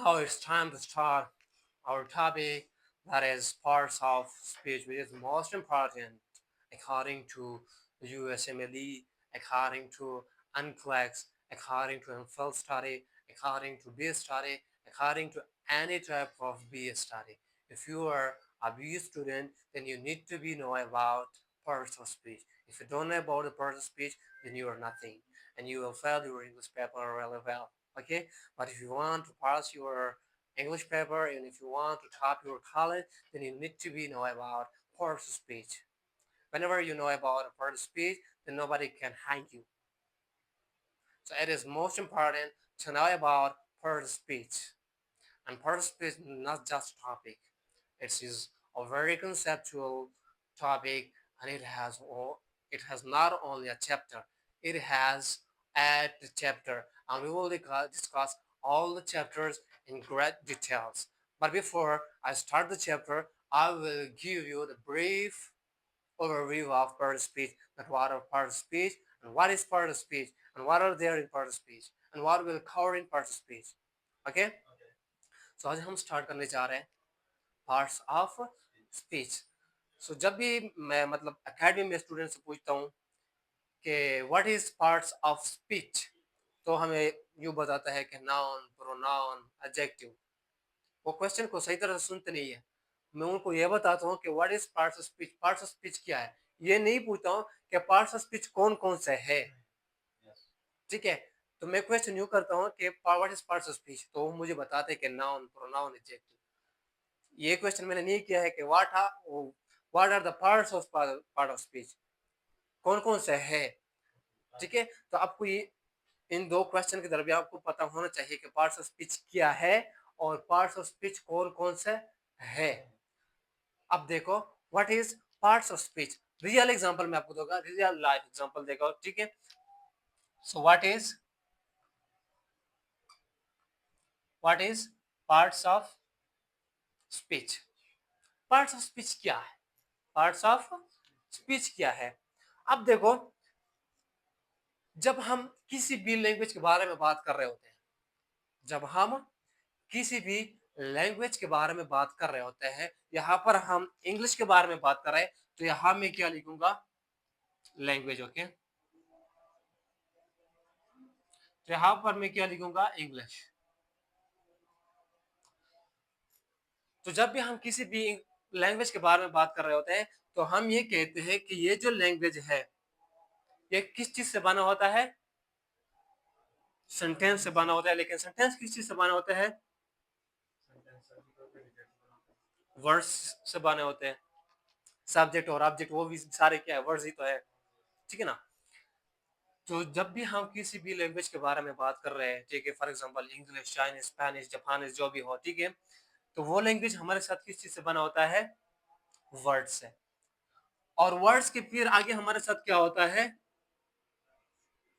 Now it's time to start our topic, that is parts of speech, which is most important according to USMLE, according to NCLEX, according to MPhil study, according to B study, according to any type of B study. If you are a B student, then you need to be know about parts of speech. If you don't know about the parts of speech, then you are nothing, and you will fail your English paper really well. Okay, but if you want to pass your English paper and if you want to top your college, then you need to be know about parts of speech. Whenever you know about a part of speech, then nobody can hang you. So it is most important to know about part of speech. And part of speech is not just a topic. It is a very conceptual topic, and it has not only a chapter, it has at the chapter, and we will discuss all the chapters in great details. But before I start the chapter, I will give you the brief overview of part of speech, that what are part of speech, and what is part of speech, and what are there in part of speech, and what will cover in part of speech. Okay? So आज हम start करने जा रहे हैं parts of speech. सो जब भी मैं मतलब एकेडमी में स्टूडेंट से पूछता हूँ कि what is parts of speech, तो हमें यूँ बताता है कि नाउन, प्रोनाउन, एडजेक्टिव. वो क्वेश्चन को सही तरह से सुनते नहीं है. मैं उनको ये बताता हूँ कि what is parts of speech. Parts of speech क्या है, ये नहीं पूछता हूँ कि पार्ट्स ऑफ स्पीच कौन कौन से है. ठीक है, तो मैं क्वेश्चन यूँ करता हूँ कि what is parts of speech, तो वो मुझे बताते हैं कि नाउन, प्रोनाउन, एडजेक्टिव. ये क्वेश्चन मैंने नहीं किया है कि what are the parts of part of speech, कौन कौन से है. ठीक है, तो आपको ये इन दो क्वेश्चन के दरमियान आपको पता होना चाहिए कि पार्ट्स ऑफ स्पीच क्या है और पार्ट्स ऑफ स्पीच कौन कौन से है. अब देखो what is parts of speech. Real example मैं आपको दूंगा, रियल लाइफ एग्जांपल देखो. ठीक है, so what is parts of speech. Parts of speech क्या है, पार्ट्स ऑफ स्पीच क्या है. अब देखो, जब हम किसी भी लैंग्वेज के बारे में बात कर रहे होते हैं, जब हम किसी भी लैंग्वेज के बारे में बात कर रहे होते हैं, यहाँ पर हम इंग्लिश के बारे में बात कर रहे हैं, तो यहाँ मैं क्या लिखूंगा, लैंग्वेज. ओके, तो यहाँ पर मैं क्या लिखूंगा, इंग्लिश. तो जब भी हम किसी भी लैंग्वेज के बारे में बात कर रहे होते हैं, तो हम ये कहते हैं कि ये जो लैंग्वेज है, ये किस चीज से बना होता है, सेंटेंस से बना होता है. लेकिन सेंटेंस किस चीज से बना होता है, वर्ड्स से बने होते हैं. सब्जेक्ट और ऑब्जेक्ट वो भी सारे क्या है, वर्ड्स ही तो है. ठीक है ना. तो जब भी हम किसी भी लैंग्वेज के बारे में बात कर रहे हैं, ठीक है, for example English, Chinese, Spanish, Japanese, जो भी हो, ठीक है, तो वो लैंग्वेज हमारे साथ किस चीज से बना होता है, वर्ड्स से. और वर्ड्स के फिर आगे हमारे साथ क्या होता है,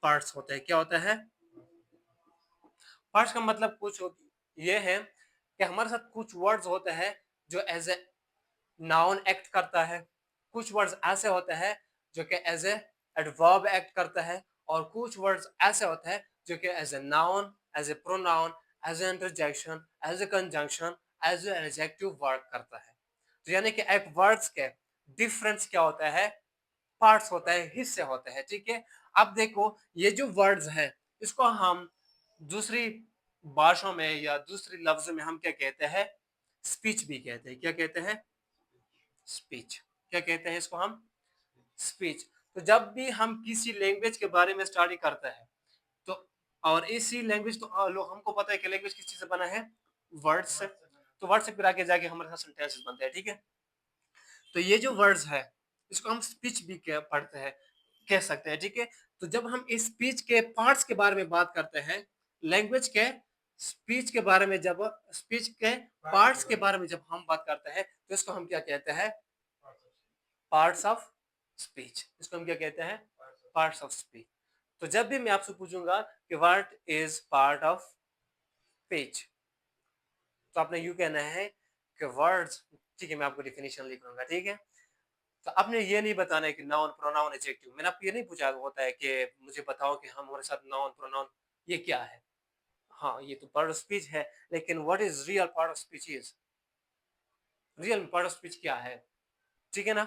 पार्ट्स होते हैं. क्या होता है, पार्ट्स का मतलब कुछ ये है कि हमारे साथ कुछ वर्ड्स होते हैं जो एज ए नाउन एक्ट करता है, कुछ वर्ड्स ऐसे होते हैं जो कि एज ए एडवर्ब एक्ट करता है, और कुछ वर्ड्स ऐसे होते हैं जो कि as a noun, as a pronoun, as a interjection, as a conjunction, as a adjective work करता है. तो यानी कि एक वर्ड्स के डिफरेंस क्या होता है, पार्ट्स होता है, हिस्से होते हैं. ठीक है, अब देखो ये जो वर्ड्स है, इसको हम दूसरी भाषाओं में या दूसरी लफ्ज में हम क्या कहते हैं, स्पीच भी कहते हैं. क्या कहते हैं, स्पीच. क्या कहते हैं इसको हम, स्पीच. तो जब भी हम किसी लैंग्वेज के बारे में स्टडी करते हैं, तो और इसी लैंग्वेज, तो लोग हमको पता है कि लैंग्वेज किस चीज से बना है, वर्ड से. तो वर्ड से फिर आगे जाके हमारे साथ सेंटेंसेस बनते हैं. ठीक है, तो ये जो वर्ड्स है, इसको हम स्पीच भी पढ़ते हैं, कह सकते हैं. ठीक है, तो जब हम इस स्पीच के पार्ट्स के बारे में बात करते हैं, लैंग्वेज के स्पीच के बारे में, जब स्पीच के पार्ट्स के बारे में जब हम बात करते हैं, तो इसको हम क्या कहते हैं, पार्ट्स ऑफ स्पीच. इसको हम क्या कहते हैं, पार्ट्स ऑफ स्पीच. तो जब भी मैं आपसे पूछूंगा कि what is part of speech, तो आपने यू कहना है कि वर्ड्स. ठीक है, मैं आपको डिफिनेशन लिख लूंगा. ठीक है, तो आपने ये नहीं बताना है कि नाउन, प्रोनाउन, एडजेक्टिव. मैंने आपको ये नहीं पूछा होता है कि मुझे बताओ कि हम हमारे साथ नाउन, प्रोनाउन ये क्या है. हाँ, ये तो पार्ट ऑफ स्पीच है, लेकिन what is real part of speech is, real part of speech क्या है, ठीक है ना।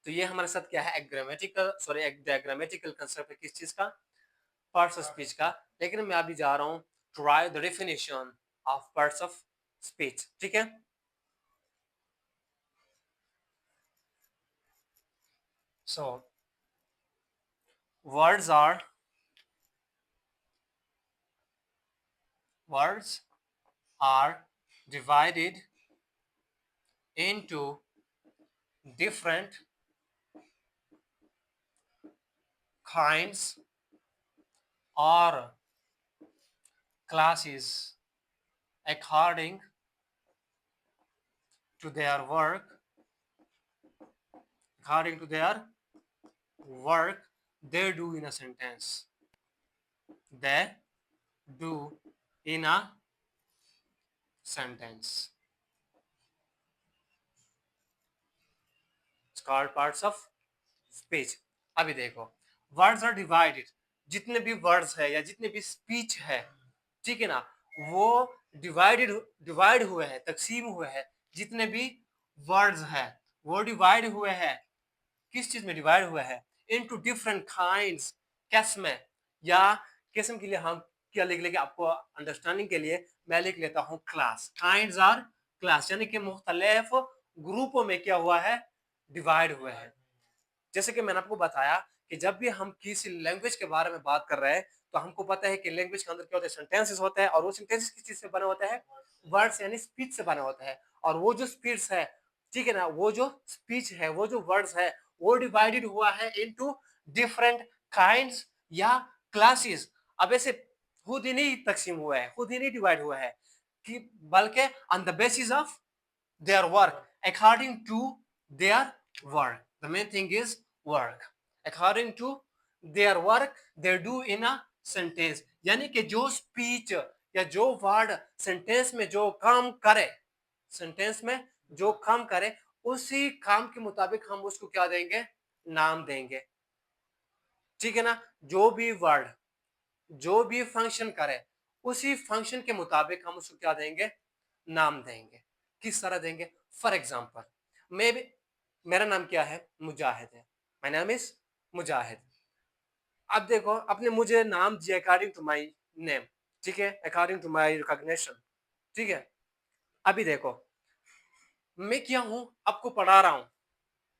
तो ये हमारे साथ क्या है, एक ग्रामेटिकल सॉरी एक डायग्रामेटिकल कंसेप्ट है किस चीज का, पार्ट्स ऑफ स्पीच का। लेकिन मैं अभी जा रहा हूँ to write the definition of parts of speech, ठीक है। So words are words are divided into different kinds or classes according to their work, according to their work they do in a sentence, they do in a sentence. It's called parts of speech. अभी देखो, words are divided, जितने भी words है या जितने भी speech है, ठीक है ना, वो डिवाइड हुए हैं, तकसीम हुए हैं। जितने भी वर्ड्स है वो डिवाइड हुए हैं, किस चीज में डिवाइड हुए हैं, इनटू डिफरेंट काइंड्स, किस्म में, या किस्म के लिए हम क्या लिख लेंगे, आपको अंडरस्टैंडिंग के लिए मैं लिख लेता हूं क्लास। काइंड्स आर क्लास, यानी कि मुख्तलिफ ग्रुपों में क्या हुआ है, डिवाइड हुए हैं। जैसे कि मैंने आपको बताया कि जब भी हम किसी लैंग्वेज के बारे में बात कर रहे हैं, तो हमको पता है कि लैंग्वेज के अंदर क्या होता है, सेंटेंसेस होता है, और वो सेंटेंसेस किस चीज से बना होता है, वर्ड्स यानी स्पीच से बना होता है। और वो जो स्पीच है, ठीक है ना, वो जो स्पीच है, वो जो वर्ड्स है, वो डिवाइडेड हुआ है इनटू डिफरेंट काइंड्स या क्लासेस। अब ऐसे खुद ही नहीं तकसीम हुआ है, खुद ही नहीं डिवाइड हुआ है, कि बल्कि on the basis of their work, according to their work. The main thing is work. According to their work they do in a sentence, यानी कि जो स्पीच या जो वर्ड सेंटेंस में जो काम करे, सेंटेंस में जो काम करे, उसी काम के मुताबिक हम उसको क्या देंगे, नाम देंगे, ठीक है ना। जो भी वर्ड जो भी फंक्शन करे, उसी फंक्शन के मुताबिक हम उसको क्या देंगे, नाम देंगे। किस तरह देंगे, फॉर एग्जाम्पल मे भी, मेरा नाम क्या है, मुजाहिद है, माय नेम इज मुजाहिद। अब देखो, आपने मुझे नाम दिया अकॉर्डिंग टू माय नेम, ठीक है, अकॉर्डिंग टू माय रिकॉग्निशन, ठीक है। अभी देखो, मैं क्या हूं, आपको पढ़ा रहा हूं,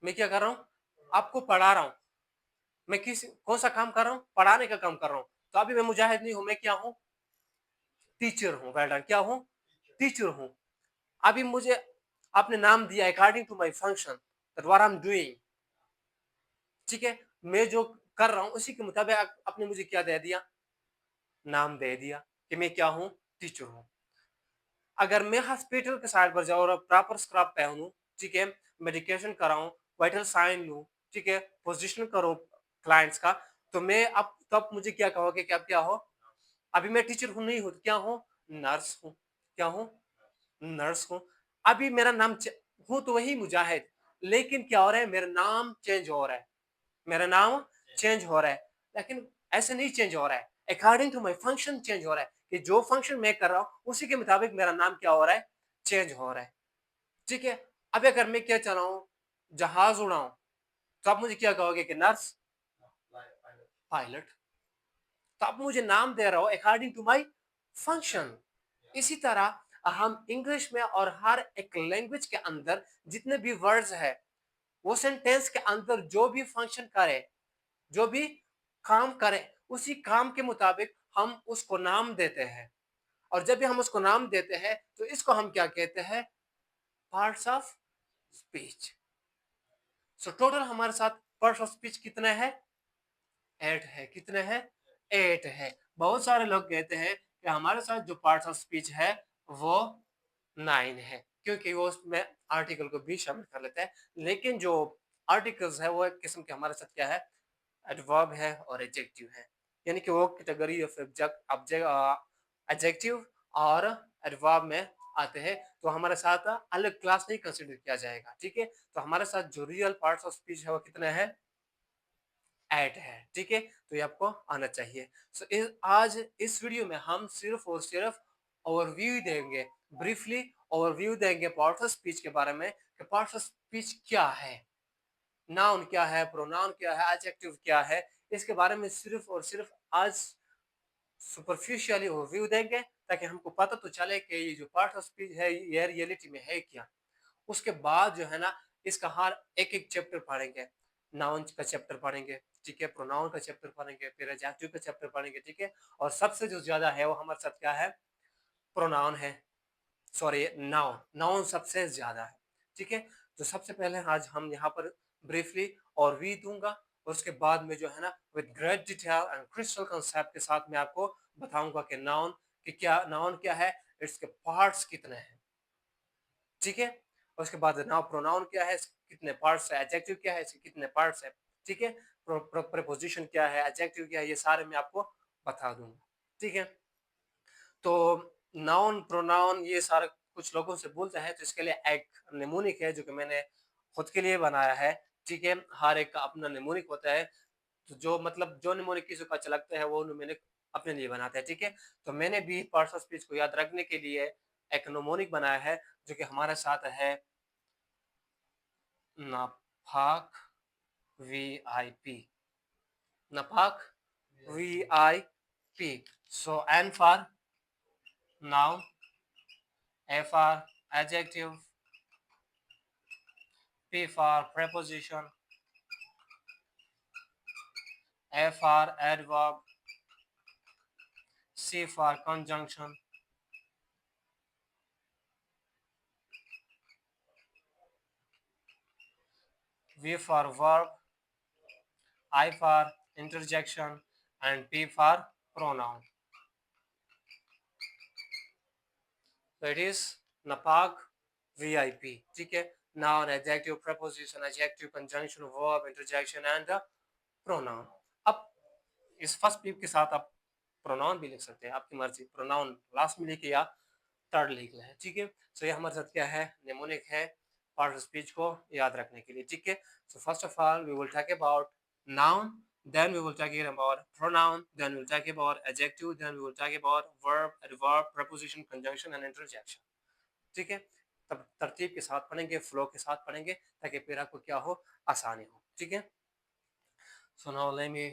मैं क्या कर रहा हूं, आपको पढ़ा रहा हूं, मैं किस कौन सा काम कर रहा हूं, पढ़ाने का काम कर रहा हूं। तो अभी मैं मुजाहिद नहीं हूं, मैं क्या हूं, टीचर हूं, वेल डन, क्या हूं, टीचर हूं। अभी मुझे आपने नाम दिया according to my function, that what I am doing, ठीक है, मैं जो कर रहा हूं उसी के मुताबिक आपने मुझे क्या दे दिया, नाम दे दिया कि मैं क्या हूं, टीचर हूं। अगर मैं हॉस्पिटल के साइड पर जाऊं और प्रॉपर स्क्रब पहनूं, ठीक है, मेडिकेशन कराऊं, वाइटल साइन लूं, ठीक है, पोजीशन करूं क्लाइंट्स का, तो मैं अब तब मुझे क्या कहोगे कि अब क्या हो, अभी मैं टीचर हूं नहीं हूं, तो क्या हूं, नर्स हूं, क्या हूं, नर्स हूं। अभी मेरा नाम हूं तो वही मुजाहिद, लेकिन क्या हो रहा है, मेरा नाम चेंज हो रहा है, मेरा नाम चेंज हो रहा है। लेकिन ऐसे नहीं चेंज हो रहा है, according to my function change हो रहा है, कि जो फंक्शन मैं कर रहा हूं उसी के मुताबिक मेरा नाम क्या हो रहा है, चेंज हो रहा है, ठीक है। अब अगर मैं क्या चलाऊं, जहाज उड़ाऊं, तो आप मुझे क्या कहोगे कि नर्स, पायलट। तो आप मुझे नाम दे रहे हो अकॉर्डिंग टू माई फंक्शन। इसी तरह हम इंग्लिश में और हर एक लैंग्वेज के अंदर जितने भी वर्ड्स है, वो सेंटेंस के अंदर जो भी फंक्शन करे, जो भी काम करे, उसी काम के मुताबिक हम उसको नाम देते हैं। और जब भी हम उसको नाम देते हैं, तो इसको हम क्या कहते हैं, parts of speech. So total हमारे साथ पार्ट्स ऑफ स्पीच कितने हैं, 8 है। कितने हैं, 8 है। बहुत सारे लोग कहते हैं कि हमारे साथ जो पार्ट्स ऑफ स्पीच है वो 9 है, क्योंकि वो उसमें आर्टिकल को भी शामिल कर लेते हैं। लेकिन जो आर्टिकल्स है वो एक किस्म के हमारे साथ क्या है, एडवर्ब है और एडजेक्टिव है, यानी कि वो कैटेगरी ऑफ एडजेक्टिव और एडवर्ब में आते हैं। तो हमारे साथ अलग क्लास नहीं कंसिडर किया जाएगा, ठीक है। तो हमारे साथ जो रियल पार्ट्स ऑफ स्पीच है वो कितने हैं, एट है, ठीक है, तो ये आपको आना चाहिए। सो आज इस वीडियो में हम सिर्फ और सिर्फ ओवरव्यू देंगे, ब्रीफली ओवरव्यू देंगे पार्ट्स ऑफ स्पीच के बारे में कि पार्ट्स ऑफ स्पीच क्या है, नाउन क्या है, प्रोनाउन क्या है, एडजेक्टिव क्या है, इसके बारे में सिर्फ और सिर्फ आज सुपरफिशियली ओवरव्यू देंगे ताकि हमको पता तो चले कि ये जो पार्ट ऑफ स्पीच है ये रियलिटी में है क्या। उसके बाद जो है ना इसका हर एक एक चैप्टर पढ़ेंगे, नाउन का चैप्टर पढ़ेंगे, ठीक है, प्रोनाउन का चैप्टर पढ़ेंगे, फिर एडजेक्टिव का चैप्टर पढ़ेंगे, ठीक है, और सबसे जो ज्यादा है वो हमारे साथ क्या है, प्रोनाउन है, सॉरी नाउन, नाउन सबसे ज्यादा है, ठीक है। तो सबसे पहले आज हम यहाँ पर ब्रीफली और वी दूंगा और उसके बाद में जो है ना with great detail and crystal concept के साथ मैं आपको बताऊंगा कि नाउन कि क्या, नाउन क्या है, इसके पार्ट्स कितने हैं, ठीक है, और उसके बाद नाउ प्रोनाउन क्या है, इसके कितने पार्ट्स है, एडजेक्टिव क्या है, इसके कितने पार्ट्स है, ठीक है, प्रीपोजिशन क्या है, एडजेक्टिव क्या है, ये सारे मैं आपको बता दूंगा, ठीक है। तो नाउन प्रोनाउन ये सारा कुछ लोगों से बोलते हैं, तो इसके लिए एक निमोनिक है जो कि मैंने खुद के लिए बनाया है, ठीक है, हर एक का अपना निमोनिक होता है, तो जो मतलब जो निमोनिक किसी को अच्छा लगता है वो निमोनिक अपने लिए बनाते हैं, ठीक है। तो मैंने भी पार्ट्स ऑफ स्पीच को याद रखने के लिए एक निमोनिक बनाया है जो कि हमारे साथ है नापाक VIP, napak VIP. So N for noun, A for adjective, P for preposition, A for adverb, C for conjunction, V for verb, I for interjection, and P for pronoun. So it is napak VIP, ठीक है, noun, adjective, preposition, adjective, conjunction, verb, interjection and pronoun. अब इस first पीप के साथ आप pronoun भी लिख सकते हैं, आपकी मर्जी, प्रोनाउन लास्ट में लिखे या थर्ड लिख लें, ठीक है। सो ये हमारे साथ क्या है, निमोनिक है पार्ट ऑफ स्पीच को याद रखने के लिए, ठीक है। So first of all we will talk about noun, then we will talk about pronoun, then we will talk about adjective, then we will talk about verb, adverb, preposition, conjunction and interjection, ठीक है। तब तरतीब के साथ पढ़ेंगे, flow के साथ पढ़ेंगे ताकि फिर आपको क्या हो, आसानी हो, ठीक है। So now let me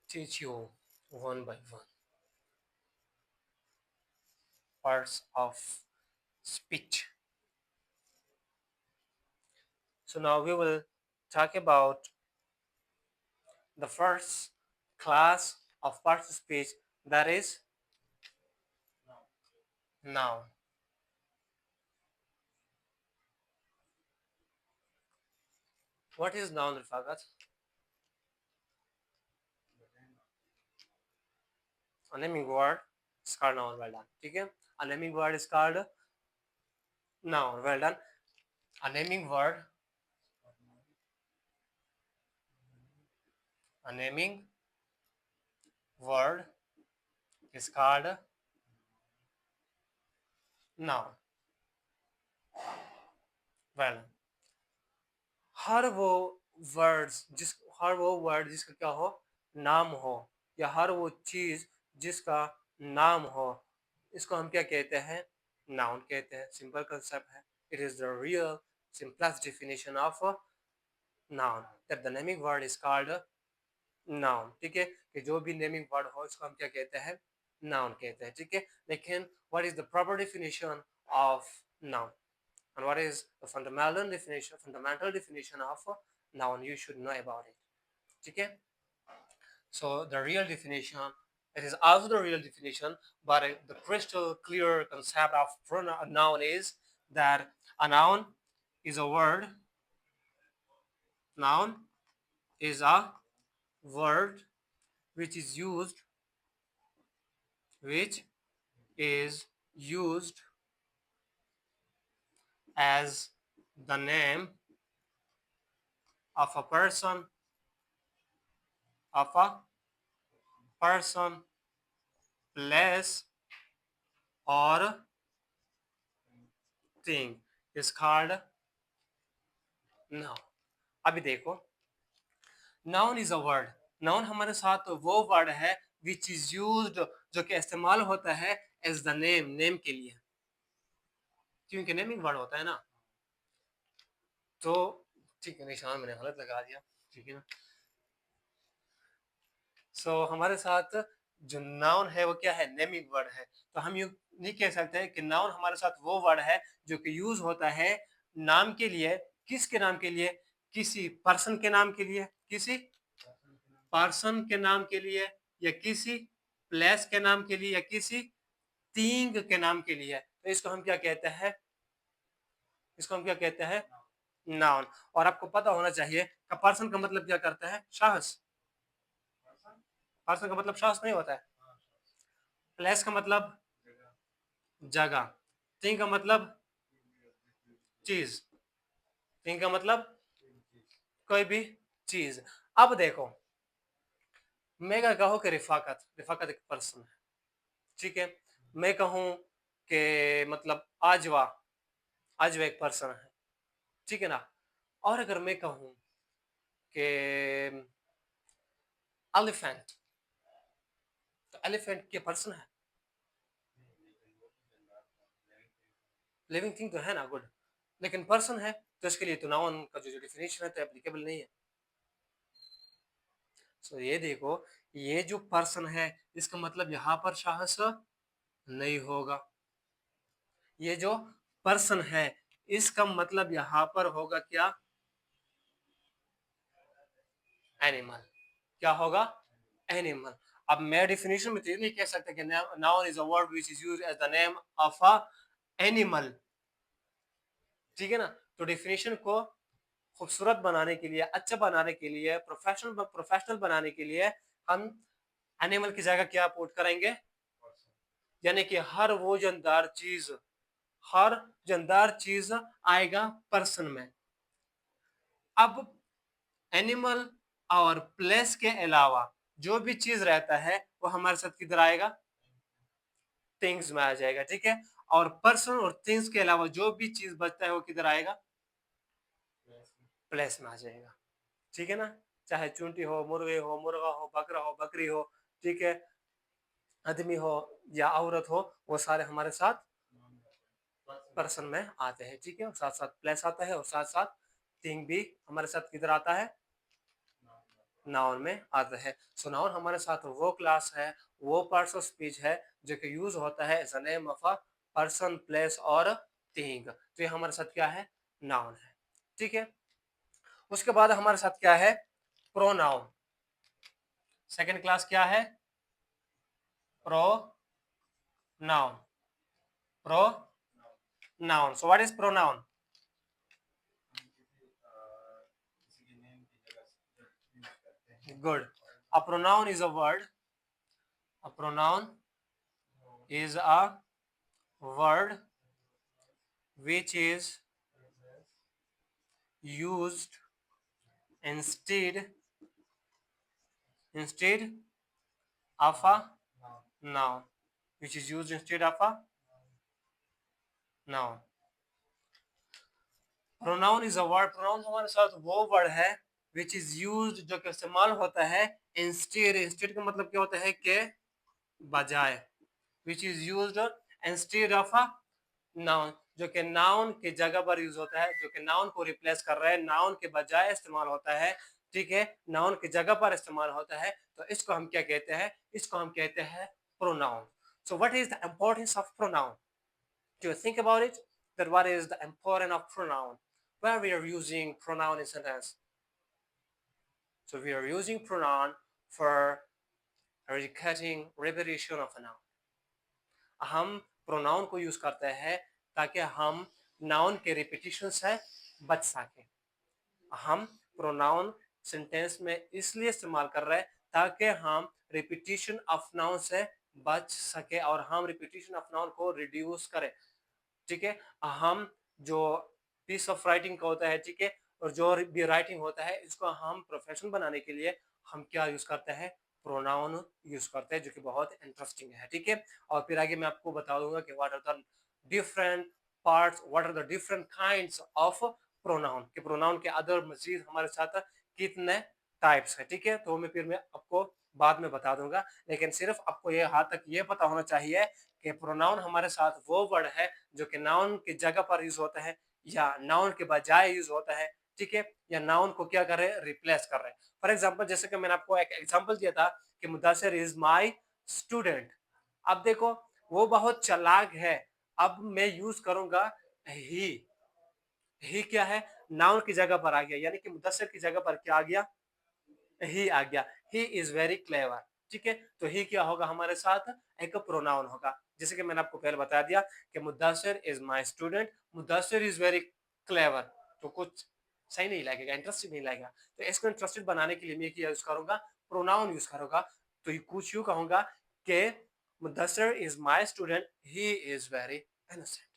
teach you one by one parts of speech. So now we will talk about the first class of parts of speech, that is noun. What is noun, Rifagat? A naming word is called noun. Well done. Okay? A naming word is called noun. Well done. A naming word. A naming word is called noun. Well, हर वो हर वो word जिसका क्या हो, नाम हो, या हर वो चीज जिसका नाम हो, इसको हम क्या कहते हैं, नाउन कहते हैं। सिंपल कंसेप्ट है, it is the real simplest definition of noun, that the naming word is called noun, ठीक है, कि जो भी नेमिंग वर्ड हो इसको हम क्या कहते हैं, नाउन कहते हैं, ठीक है। लेकिन what is the proper definition of noun, and what is the fundamental definition of a noun, you should know about it, okay. So the real definition, it is also the real definition, but the crystal clear concept of a noun is that a noun is a word, noun is a word which is used as the name of a person, of a person, place or thing is called noun. अभी देखो, noun is a word, noun हमारे साथ वो word है विच is used, जो कि इस्तेमाल होता है एज द नेम, नेम के लिए, क्योंकि नेमिंग वर्ड होता है ना। तो ठीक है, निशान मैंने गलत लगा दिया, ठीक है ना। सो हमारे साथ जो नाउन है वो क्या है, नेमिंग वर्ड है। तो हम यू नहीं कह सकते कि नाउन हमारे साथ वो वर्ड है जो कि यूज होता है नाम के लिए। किसके नाम के लिए? किसी पर्सन के नाम के लिए, किसी पर्सन के नाम के लिए, या किसी प्लेस के नाम के लिए, या किसी थिंग के नाम के लिए। तो इसको हम क्या कहते हैं? इसको हम क्या कहते हैं? नाउन। और आपको पता होना चाहिए कि पर्सन का मतलब क्या करता है? शख्स। पर्सन का मतलब शख्स नहीं होता है। प्लेस का मतलब जगह। थिंग का मतलब चीज। थिंग का मतलब कोई भी चीज। अब देखो, मैं क्या कहूँ कि रिफाकत, रिफाकत एक पर्सन है, ठीक है। मैं कहूँ कि मतलब आजवा, आजवा एक पर्सन है, ठीक है ना। और अगर मैं कहूँ कि एलिफेंट, तो एलिफेंट के पर्सन है, लिविंग थिंग तो है ना, गुड। लेकिन पर्सन है, तो इसके लिए तो नाउन का जो डिफिनेशन है तो एप्लीकेबल नहीं है। सो ये देखो, ये जो पर्सन है इसका मतलब यहाँ पर शख्स नहीं होगा। ये जो पर्सन है इसका मतलब यहाँ पर होगा क्या? एनिमल। क्या होगा? एनिमल। अब मैं डिफिनेशन में तो ये नहीं कह सकता कि noun is a word which is used as the name of a animal, ठीक है ना। तो डिफिनेशन को खूबसूरत बनाने के लिए, अच्छा बनाने के लिए, प्रोफेशनल बनाने के लिए हम एनिमल की जगह क्या पुट करेंगे? यानी कि हर वो जानदार चीज, हर जानदार चीज आएगा पर्सन में। अब एनिमल और प्लेस के अलावा जो भी चीज रहता है वो हमारे साथ किधर आएगा? थिंग्स में आ जाएगा, ठीक है। और पर्सन और थिंग्स के अलावा जो भी चीज बचता है वो किधर आएगा? प्लेस में आ जाएगा, ठीक है ना। चाहे चूंटी हो, मुर्गे हो, मुर्गा हो, बकरा हो, बकरी हो, ठीक है, आदमी हो या औरत हो, वो सारे हमारे साथ पर्सन में आते हैं, ठीक है। और साथ साथ प्लेस आता है, और साथ साथ थिंग भी हमारे साथ किधर आता है? नाउन में आता है। सो नाउन हमारे साथ वो क्लास है, वो पार्ट्स ऑफ स्पीच है जो कि यूज होता है as a name of a person, place और थिंग। तो ये हमारे साथ क्या है? नाउन है, ठीक है। उसके बाद हमारे साथ क्या है? प्रोनाउन। सेकंड क्लास क्या है? Pronoun. Pronoun. So what is pronoun? Good. A pronoun is a word. A pronoun is a word which is used instead of a noun. Which is used instead of a noun. Pronoun is a word. Pronoun हमारे साथ वो word है which is used, जो कि इस्तेमाल होता है instead. Instead का मतलब क्या होता है? के बजाय। Which is used instead of a noun, जो कि नाउन की जगह पर यूज होता है, जो कि नाउन को रिप्लेस कर रहा है, नाउन के बजाय इस्तेमाल होता है, ठीक है, नाउन की जगह पर इस्तेमाल होता है। तो इसको हम क्या कहते हैं? इसको हम कहते हैं pronoun. So what is the importance of pronoun? Do you think about it? That what is the importance of pronoun? Where we are using pronoun in sentence? So we are using pronoun for indicating repetition of a noun. हम pronoun को use करते हैं ताकि हम noun के repetition से बच सके। हम प्रोनाउन सेंटेंस में इसलिए इस्तेमाल कर रहे हैं ताकि हम रिपीटिशन ऑफ नाउन से बच सके और हम रिपीटिशन ऑफ नाउन को रिड्यूस करें, ठीक है। हम जो पीस ऑफ राइटिंग का होता है, ठीक है, और जो भी राइटिंग होता है, इसको हम प्रोफेशनल बनाने के लिए हम क्या यूज करते हैं? प्रोनाउन यूज करते हैं, जो कि बहुत इंटरेस्टिंग है, ठीक है। और फिर आगे मैं आपको बता दूंगा कि what are the different parts, what are the different kinds of pronoun, कि प्रोनाउन के अदर मजीद हमारे साथ कितने टाइप्स है, ठीक है। तो मैं आपको बाद में बता दूंगा, लेकिन सिर्फ आपको ये यहाँ तक ये पता होना चाहिए कि प्रोनाउन हमारे साथ वो वर्ड है जो कि नाउन की जगह पर यूज होता है या नाउन के बजाय यूज होता है, ठीक है, या नाउन को क्या कर रहे हैं, रिप्लेस कर रहे हैं। फॉर एग्जाम्पल, जैसे कि मैंने आपको एक एग्जाम्पल दिया था कि मुदस्सिर इज माई स्टूडेंट। अब देखो वो बहुत चालाक है, अब मैं यूज करूंगा ही क्या है, नाउन की जगह पर आ गया, यानी कि मुदस्सिर की जगह पर क्या आ गया, ही आ गया। ही इज वेरी क्लेवर, ठीक है। तो ही क्या होगा हमारे साथ, एक प्रोनाउन होगा। जैसे कि मैंने आपको पहले बता दिया कि Mudassir is my student, Mudassir is very clever, तो कुछ सही नहीं लगेगा, इंटरेस्टिंग नहीं लगेगा। तो इसको इंटरेस्टेड बनाने के लिए मैं क्या यूज करूंगा, प्रोनाउन यूज करूंगा। तो ये कुछ यूं कहूंगा कि Mudassir is my student, he is very innocent.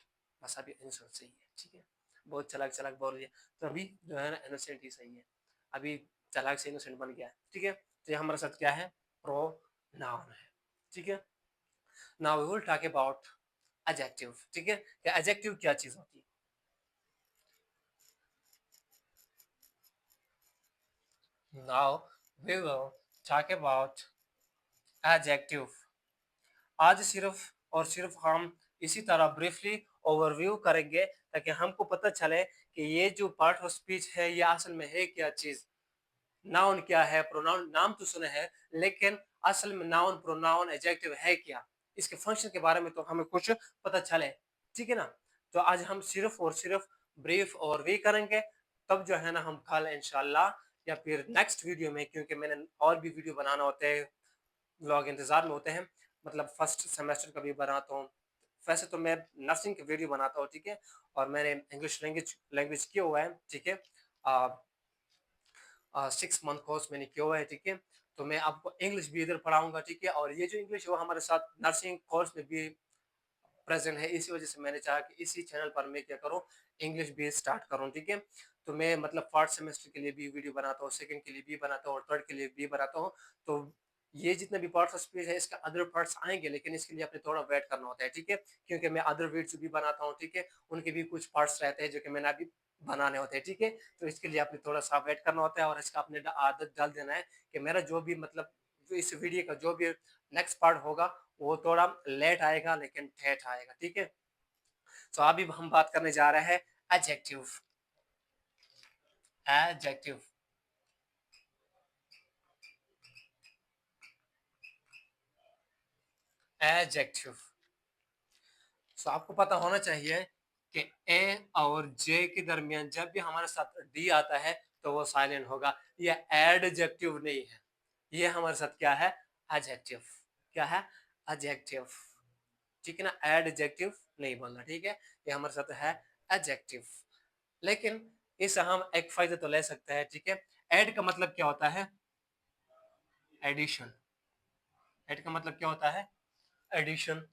बस अभी इनोसेंट सही है, ठीक है। बहुत चलाक चलाक बोल रही है, तो अभी जो है ना इनोसेंट ही सही है। अभी चालाक से इनोसेंट बन गया है, ठीक है। तो ये हमारे साथ क्या है, प्रो नाउन है, ठीक है। Now we will talk about adjective, ठीक है, कि एडजेक्टिव क्या चीज होती है। Now we will talk about adjective. आज सिर्फ और सिर्फ हम इसी तरह ब्रीफली ओवरव्यू करेंगे ताकि हमको पता चले कि ये जो पार्ट ऑफ स्पीच है ये असल में है क्या चीज। नाउन क्या है, प्रोनाउन नाम तो सुने हैं, लेकिन असल में नाउन प्रोनाउन एडजेक्टिव है क्या, इसके फंक्शन के बारे में तो हमें कुछ पता चले, ठीक है ना। तो आज हम सिर्फ और सिर्फ ब्रीफ ओवरव्यू करेंगे, तब जो है ना हम कल इंशाल्लाह या फिर नेक्स्ट वीडियो में, क्योंकि मैंने और भी वीडियो बनाना होते हैं, लोग इंतजार में होते हैं, मतलब फर्स्ट सेमेस्टर का भी बनाता हूँ। वैसे तो मैं नर्सिंग की वीडियो बनाता हूँ, ठीक है, और मैंने इंग्लिश लैंग्वेज लैंग्वेज किया हुआ है, ठीक है। 6 मंथ कोर्स मैंने किया हुआ है, ठीक है। तो मैं आपको इंग्लिश भी इधर पढ़ाऊंगा, ठीक है, और ये जो इंग्लिश है वो हमारे साथ नर्सिंग कोर्स में भी प्रेजेंट है। इसी वजह से मैंने चाहा कि इसी चैनल पर मैं क्या करूँ, इंग्लिश भी स्टार्ट करूँ, ठीक है। तो मैं मतलब फर्स्ट सेमेस्टर के लिए भी वीडियो बनाता हूँ, सेकंड के लिए भी बनाता हूँ और थर्ड के लिए भी बनाता हूँ। तो ये जितने भी पार्ट्स ऑफ स्पीच है इसके अदर पार्ट्स आएंगे, लेकिन इसके लिए आपने थोड़ा वेट करना होता है, ठीक है, क्योंकि मैं अदर वीडियोस भी बनाता हूँ, ठीक है, उनके भी कुछ पार्ट्स रहते हैं जो कि मैंने अभी बनाने होते हैं, ठीक है। तो इसके लिए आपने थोड़ा सा वेट करना होता है और इसका आपने आदत डाल देना है कि मेरा जो भी मतलब जो इस वीडियो का जो भी नेक्स्ट पार्ट होगा वो थोड़ा लेट आएगा लेकिन ठेठ आएगा, ठीक है। तो अभी हम बात करने जा रहे हैं एडजेक्टिव। Adjective, adjective. सो आपको पता होना चाहिए कि ए और जे के दरमियान जब भी हमारे साथ डी आता है तो वो साइलेंट होगा। ये एडजेक्टिव नहीं है, ये हमारे साथ क्या है, एडजेक्टिव। क्या है, एडजेक्टिव, ठीक है ना, एडजेक्टिव नहीं बोलना, ठीक है। ये हमारे साथ है एडजेक्टिव। लेकिन इस हम एक फायदा तो ले सकते हैं, ठीक है। एड का मतलब क्या होता है, एडिशन। एड का मतलब क्या होता है, एडिशन,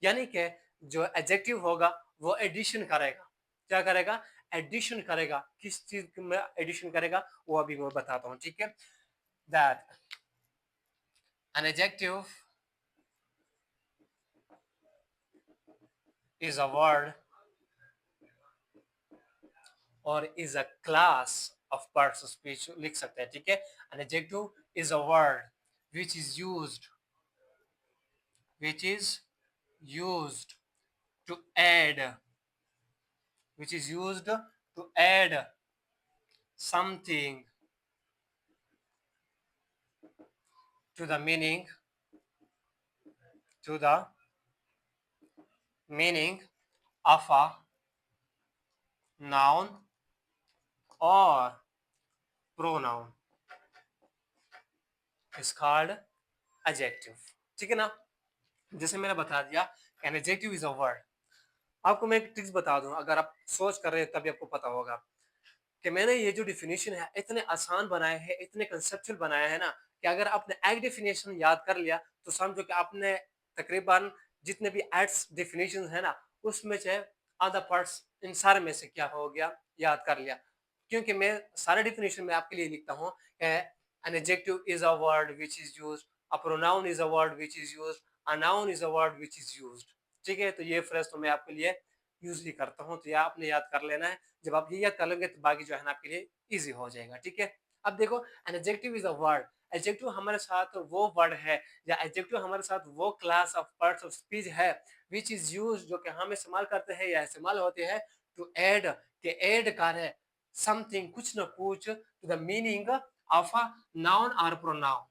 यानी कि जो एडजेक्टिव होगा वो एडिशन करेगा। क्या करेगा, एडिशन करेगा। किस चीज में एडिशन करेगा वो अभी मैं बताता हूँ, ठीक है। That an adjective is a word और is a class of parts of speech लिख सकते हैं, ठीक है। An adjective is a word which is used, which is used to add, which is used to add something to the meaning, to the meaning of a noun or pronoun is called adjective, ठीक है ना। जैसे मैंने बता दिया an adjective is a word। आपको मैं एक ट्रिक्स बता दूं, अगर आप सोच कर रहे हैं तभी आपको पता होगा कि मैंने ये जो डिफिनेशन है इतने आसान बनाए हैं, इतने कंसेप्चुअल बनाए हैं ना, कि अगर आपने एक डिफिनेशन याद कर लिया तो समझो कि आपने तकरीबन जितने भी एड्स डिफिनेशन है ना उसमें से आधा पार्ट्स इन सारे में से क्या हो गया, याद कर लिया। क्योंकि मैं सारे डिफिनेशन में आपके लिए लिखता हूँ कि an adjective is a word which is used, a pronoun is a word which is used, a noun is a word which is used, ठीक है। तो ये फ्रेज तो मैं आपके लिए यूजली करता हूँ, तो ये आपने याद कर लेना है। जब आप ये याद कर लेंगे तो बाकी जो है ना आपके लिए इजी हो जाएगा, ठीक है। अब देखो N adjective is a word, adjective हमारे साथ वो वर्ड है या एडजेक्टिव हमारे साथ वो class of parts of speech है विच इज यूज जो कि हम इस्तेमाल करते हैं या इस्तेमाल होते हैं टू ऐड के ऐड करे समथिंग कुछ न कुछ to the meaning of a noun और प्रोनाउन।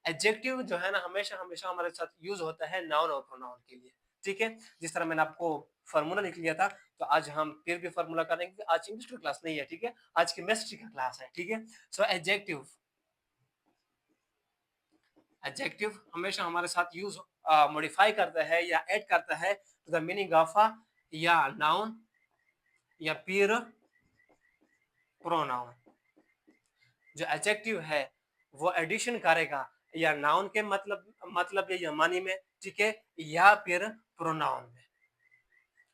एडजेक्टिव जो है ना हमेशा हमेशा हमारे साथ यूज होता है नाउन और प्रोनाउन के लिए, ठीक है। जिस तरह मैंने आपको फार्मूला लिख लिया था, तो आज हम फिर भी फार्मूला करेंगे। आज इंग्लिश की क्लास नहीं है, ठीक है, आज केमिस्ट्री का क्लास है, ठीक है। सो एडजेक्टिव, एडजेक्टिव हमेशा हमारे साथ यूज मॉडिफाई करता है या ऐड करता है टू द मीनिंग ऑफ या नाउन या फिर प्रोनाउन। जो एडजेक्टिव है वो एडिशन करेगा या नाउन के मतलब या मानी में, ठीक है, या फिर प्रोनाउन में,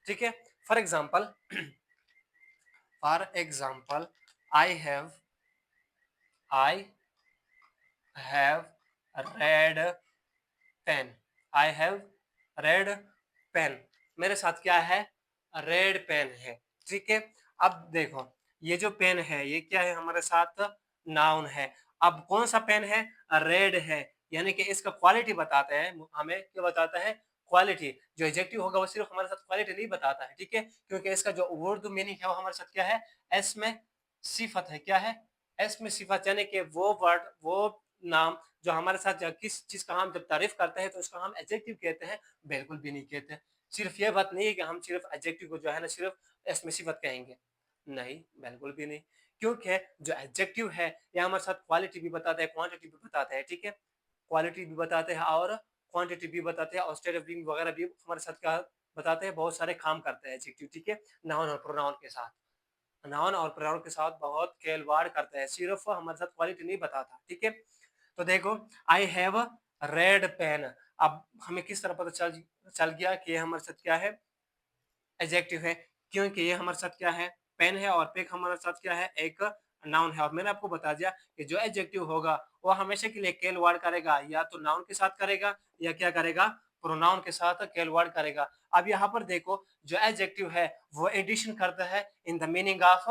ठीक है। For example, I have red pen, I have red pen, मेरे साथ क्या है, रेड पेन है, ठीक है। अब देखो ये जो पेन है ये क्या है, हमारे साथ नाउन है। अब कौन सा पेन है, रेड है, यानी कि इसका क्वालिटी बताते हैं, हमें क्या बताता है, क्वालिटी। जो एडजेक्टिव होगा वो सिर्फ हमारे साथ क्वालिटी नहीं बताता है, ठीक है, क्योंकि इसका जो उर्दू मीनिंग है वो हमारे साथ क्या है, एस में सिफत है, क्या है, एस में सिफत, यानी कि वो वर्ड वो नाम जो हमारे साथ किस चीज का हम जब तारीफ करते हैं तो उसका हम एडजेक्टिव कहते हैं, बिल्कुल भी नहीं कहते। सिर्फ ये बात नहीं है कि हम सिर्फ एडजेक्टिव को जो है ना सिर्फ एस में सिफत कहेंगे, नहीं, बिल्कुल भी नहीं, क्योंकि जो एडजेक्टिव है ये हमारे साथ क्वालिटी भी बताता है, क्वांटिटी भी बताता है, ठीक है, क्वालिटी भी बताते हैं और क्वांटिटी भी बताते हैं और स्टेट ऑफ बीइंग वगैरह भी हमारे साथ क्या बताते हैं, बहुत सारे काम करते हैं एडजेक्टिव, ठीक है, नाउन और प्रोनाउन के साथ, नाउन और प्रोनाउन के साथ बहुत खेलवाड़ करते हैं, सिर्फ हमारे साथ क्वालिटी नहीं बताता, ठीक है। तो देखो आई हैव रेड पेन, अब हमें किस तरह पता चल गया कि ये हमारे साथ क्या है, एडजेक्टिव है, क्योंकि ये हमारे साथ क्या है, पेन है, और पेक हमारे साथ क्या है, एक नाउन है। और मैंने आपको बता दिया कि जो एडजेक्टिव होगा वो हमेशा के लिए केल वर्ड करेगा, या तो नाउन के साथ करेगा या क्या करेगा, प्रोनाउन के साथ केल वर्ड करेगा। अब यहाँ पर देखो जो एडजेक्टिव है वो एडिशन करता है in the meaning of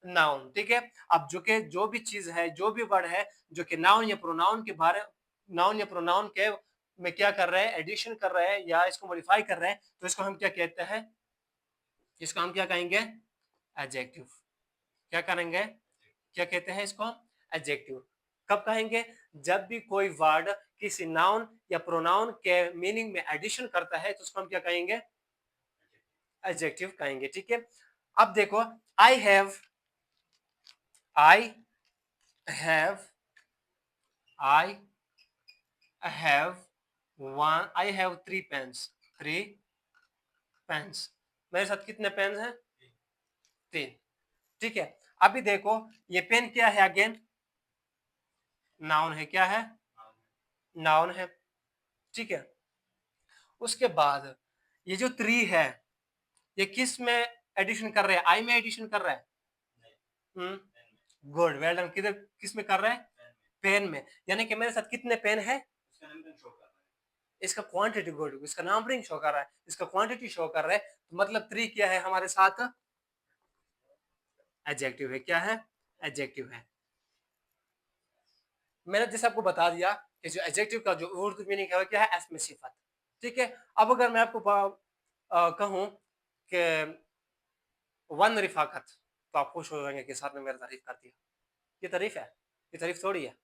noun, ठीक है। अब जो भी चीज है, जो भी वर्ड है जो कि नाउन या प्रोनाउन के बारे, नाउन या प्रोनाउन के में क्या कर रहे हैं, एडिशन कर रहे हैं या इसको मॉडिफाई कर रहे हैं, तो इसको हम क्या कहते हैं, इसको हम क्या कहेंगे, एडजेक्टिव। क्या करेंगे, क्या कहते हैं इसको, एडजेक्टिव। कब कहेंगे, जब भी कोई वर्ड किसी नाउन या प्रोनाउन के मीनिंग में एडिशन करता है तो उसको हम क्या कहेंगे, एडजेक्टिव कहेंगे, ठीक है। अब देखो I have, I have I have one, I have three pens, three pens, मेरे साथ कितने पेन हैं, तीन, ठीक है। अभी देखो ये पेन क्या है, अगेन नाउन है, क्या है, नाउन है, ठीक है। उसके बाद ये जो थ्री है ये किस में एडिशन कर रहे हैं, आई में एडिशन कर रहा है, गुड, वेल डन, किधर किस में कर रहा है, पेन में, यानी कि मेरे साथ कितने पेन है, इसका क्वांटिटी, गुड, इसका नंबरिंग शो कर रहा है, इसका क्वांटिटी शो कर रहा है, तो मतलब थ्री क्या है हमारे साथ, एडजेक्टिव है, क्या है, एडजेक्टिव है। मैंने जैसे आपको बता दिया कि जो एडजेक्टिव का जो उर्दू मीनिंग है वो क्या है, एस में सिफत, ठीक है। अब अगर मैं आपको कहूं कि वन रिफाकत, तो आप खुश हो जाएंगे कि साथ में मेरी तारीफ कर दिया, ये तारीफ है, ये तारीफ थोड़ी है,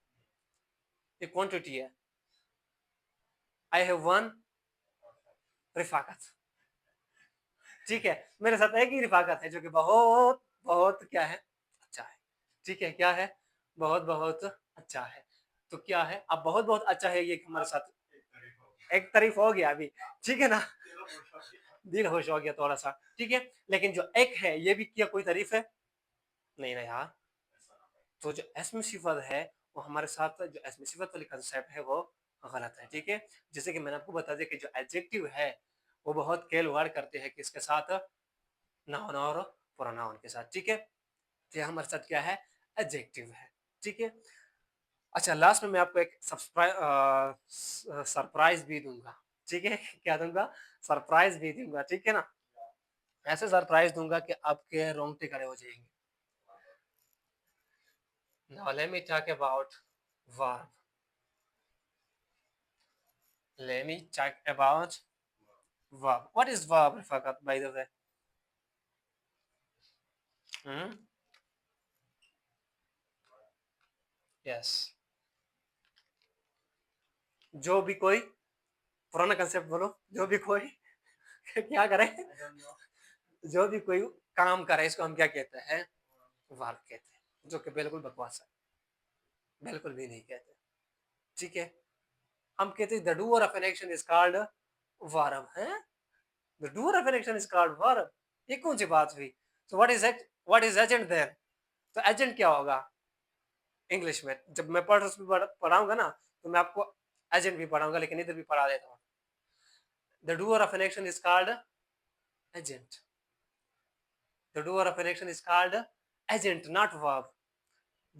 ये क्वांटिटी है। आई हैव वन रिफाकत, ठीक है, मेरे साथ एक ही रिफाकत है जो कि बहुत बहुत क्या है, अच्छा है, ठीक है, क्या है, बहुत बहुत अच्छा है। तो क्या है, अब बहुत बहुत अच्छा है ये हमारे साथ एक तारीफ हो गया अभी, ठीक है ना, दिल खुश हो गया थोड़ा सा, ठीक है। लेकिन जो एक है ये भी क्या कोई तारीफ है, नहीं ना यार। तो जो एस्म सिफत है वो हमारे साथ जो एस्म सिफत वाली कंसेप्ट है वो गलत है, ठीक है। जैसे कि मैंने आपको बता दिया कि जो एडजेक्टिव है वो बहुत खेल वाड़ करते हैं किसके साथ, नाउन और प्रोनाउन के साथ, ठीक है। तो ये हमारे साथ क्या है, एडजेक्टिव है, ठीक है। अच्छा, लास्ट में मैं आपको एक सरप्राइज भी दूंगा, ठीक है, क्या दूंगा, सरप्राइज भी दूंगा, ठीक है ना, ऐसे सरप्राइज दूंगा कि आपके रोंगटे खड़े हो जाएंगे। Now let me talk about verb. Let me talk about verb. What is verb, Fakat, by the way? Hmm? Yes. जो भी कोई पुराना कंसेप्ट बोलो, जो भी कोई क्या करे, जो भी कोई काम करे, इसको हम क्या कहते हैं? वर्ब कहते हैं, जो कि बिल्कुल बकवास है, बिल्कुल भी नहीं कहते। ठीक है, हम कहते हैं the doer of an action is called verb है, the doer of an action is called verb. ये कौन सी बात हुई? तो व्हाट इज एजेंट देयर? तो एजेंट क्या होगा इंग्लिश में? जब मैं पढ़ाऊंगा ना, तो मैं आपको एजेंट भी पढ़ाऊंगा, लेकिन इधर भी पढ़ा देता हूँ। The doer of an action is called agent. The doer of an action is called agent, not verb.